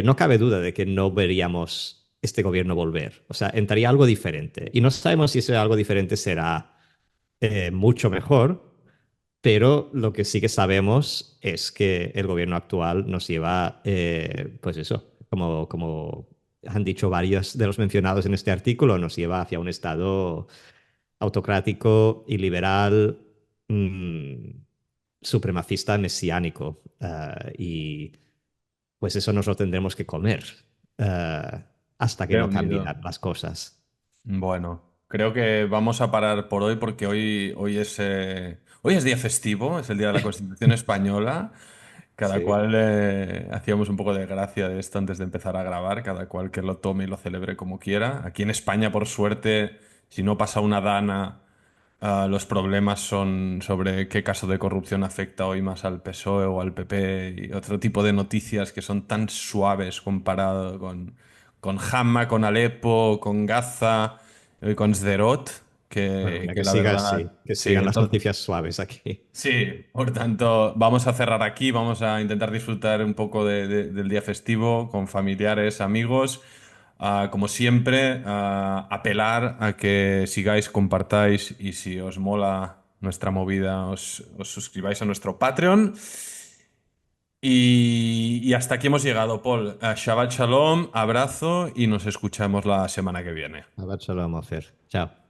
no cabe duda de que no veríamos este gobierno volver. O sea, entraría algo diferente. Y no sabemos si ese algo diferente será mucho mejor, pero lo que sí que sabemos es que el gobierno actual nos lleva, pues eso, como han dicho varios de los mencionados en este artículo, nos lleva hacia un estado autocrático y liberal, mm, supremacista mesiánico. Y pues eso nos lo tendremos que comer hasta que Qué no cambien unido. las cosas. Bueno, creo que vamos a parar por hoy porque hoy es día festivo, es el día de la Constitución Española. Cada Sí. cual hacíamos un poco de gracia de esto antes de empezar a grabar, cada cual que lo tome y lo celebre como quiera. Aquí en España, por suerte, si no pasa una dana, los problemas son sobre qué caso de corrupción afecta hoy más al PSOE o al PP y otro tipo de noticias que son tan suaves comparado con Hama, con Alepo, con Gaza y con Sderot, Bueno, que, mira, que que la siga verdad, así, que sí, sigan las entonces... noticias suaves aquí. Sí, por tanto, vamos a cerrar aquí, vamos a intentar disfrutar un poco del día festivo con familiares, amigos. Como siempre, apelar a que sigáis, compartáis y si os mola nuestra movida, os suscribáis a nuestro Patreon. Y hasta aquí hemos llegado, Paul. Shabbat Shalom, abrazo y nos escuchamos la semana que viene. A ver, solo vamos a hacer. Chao.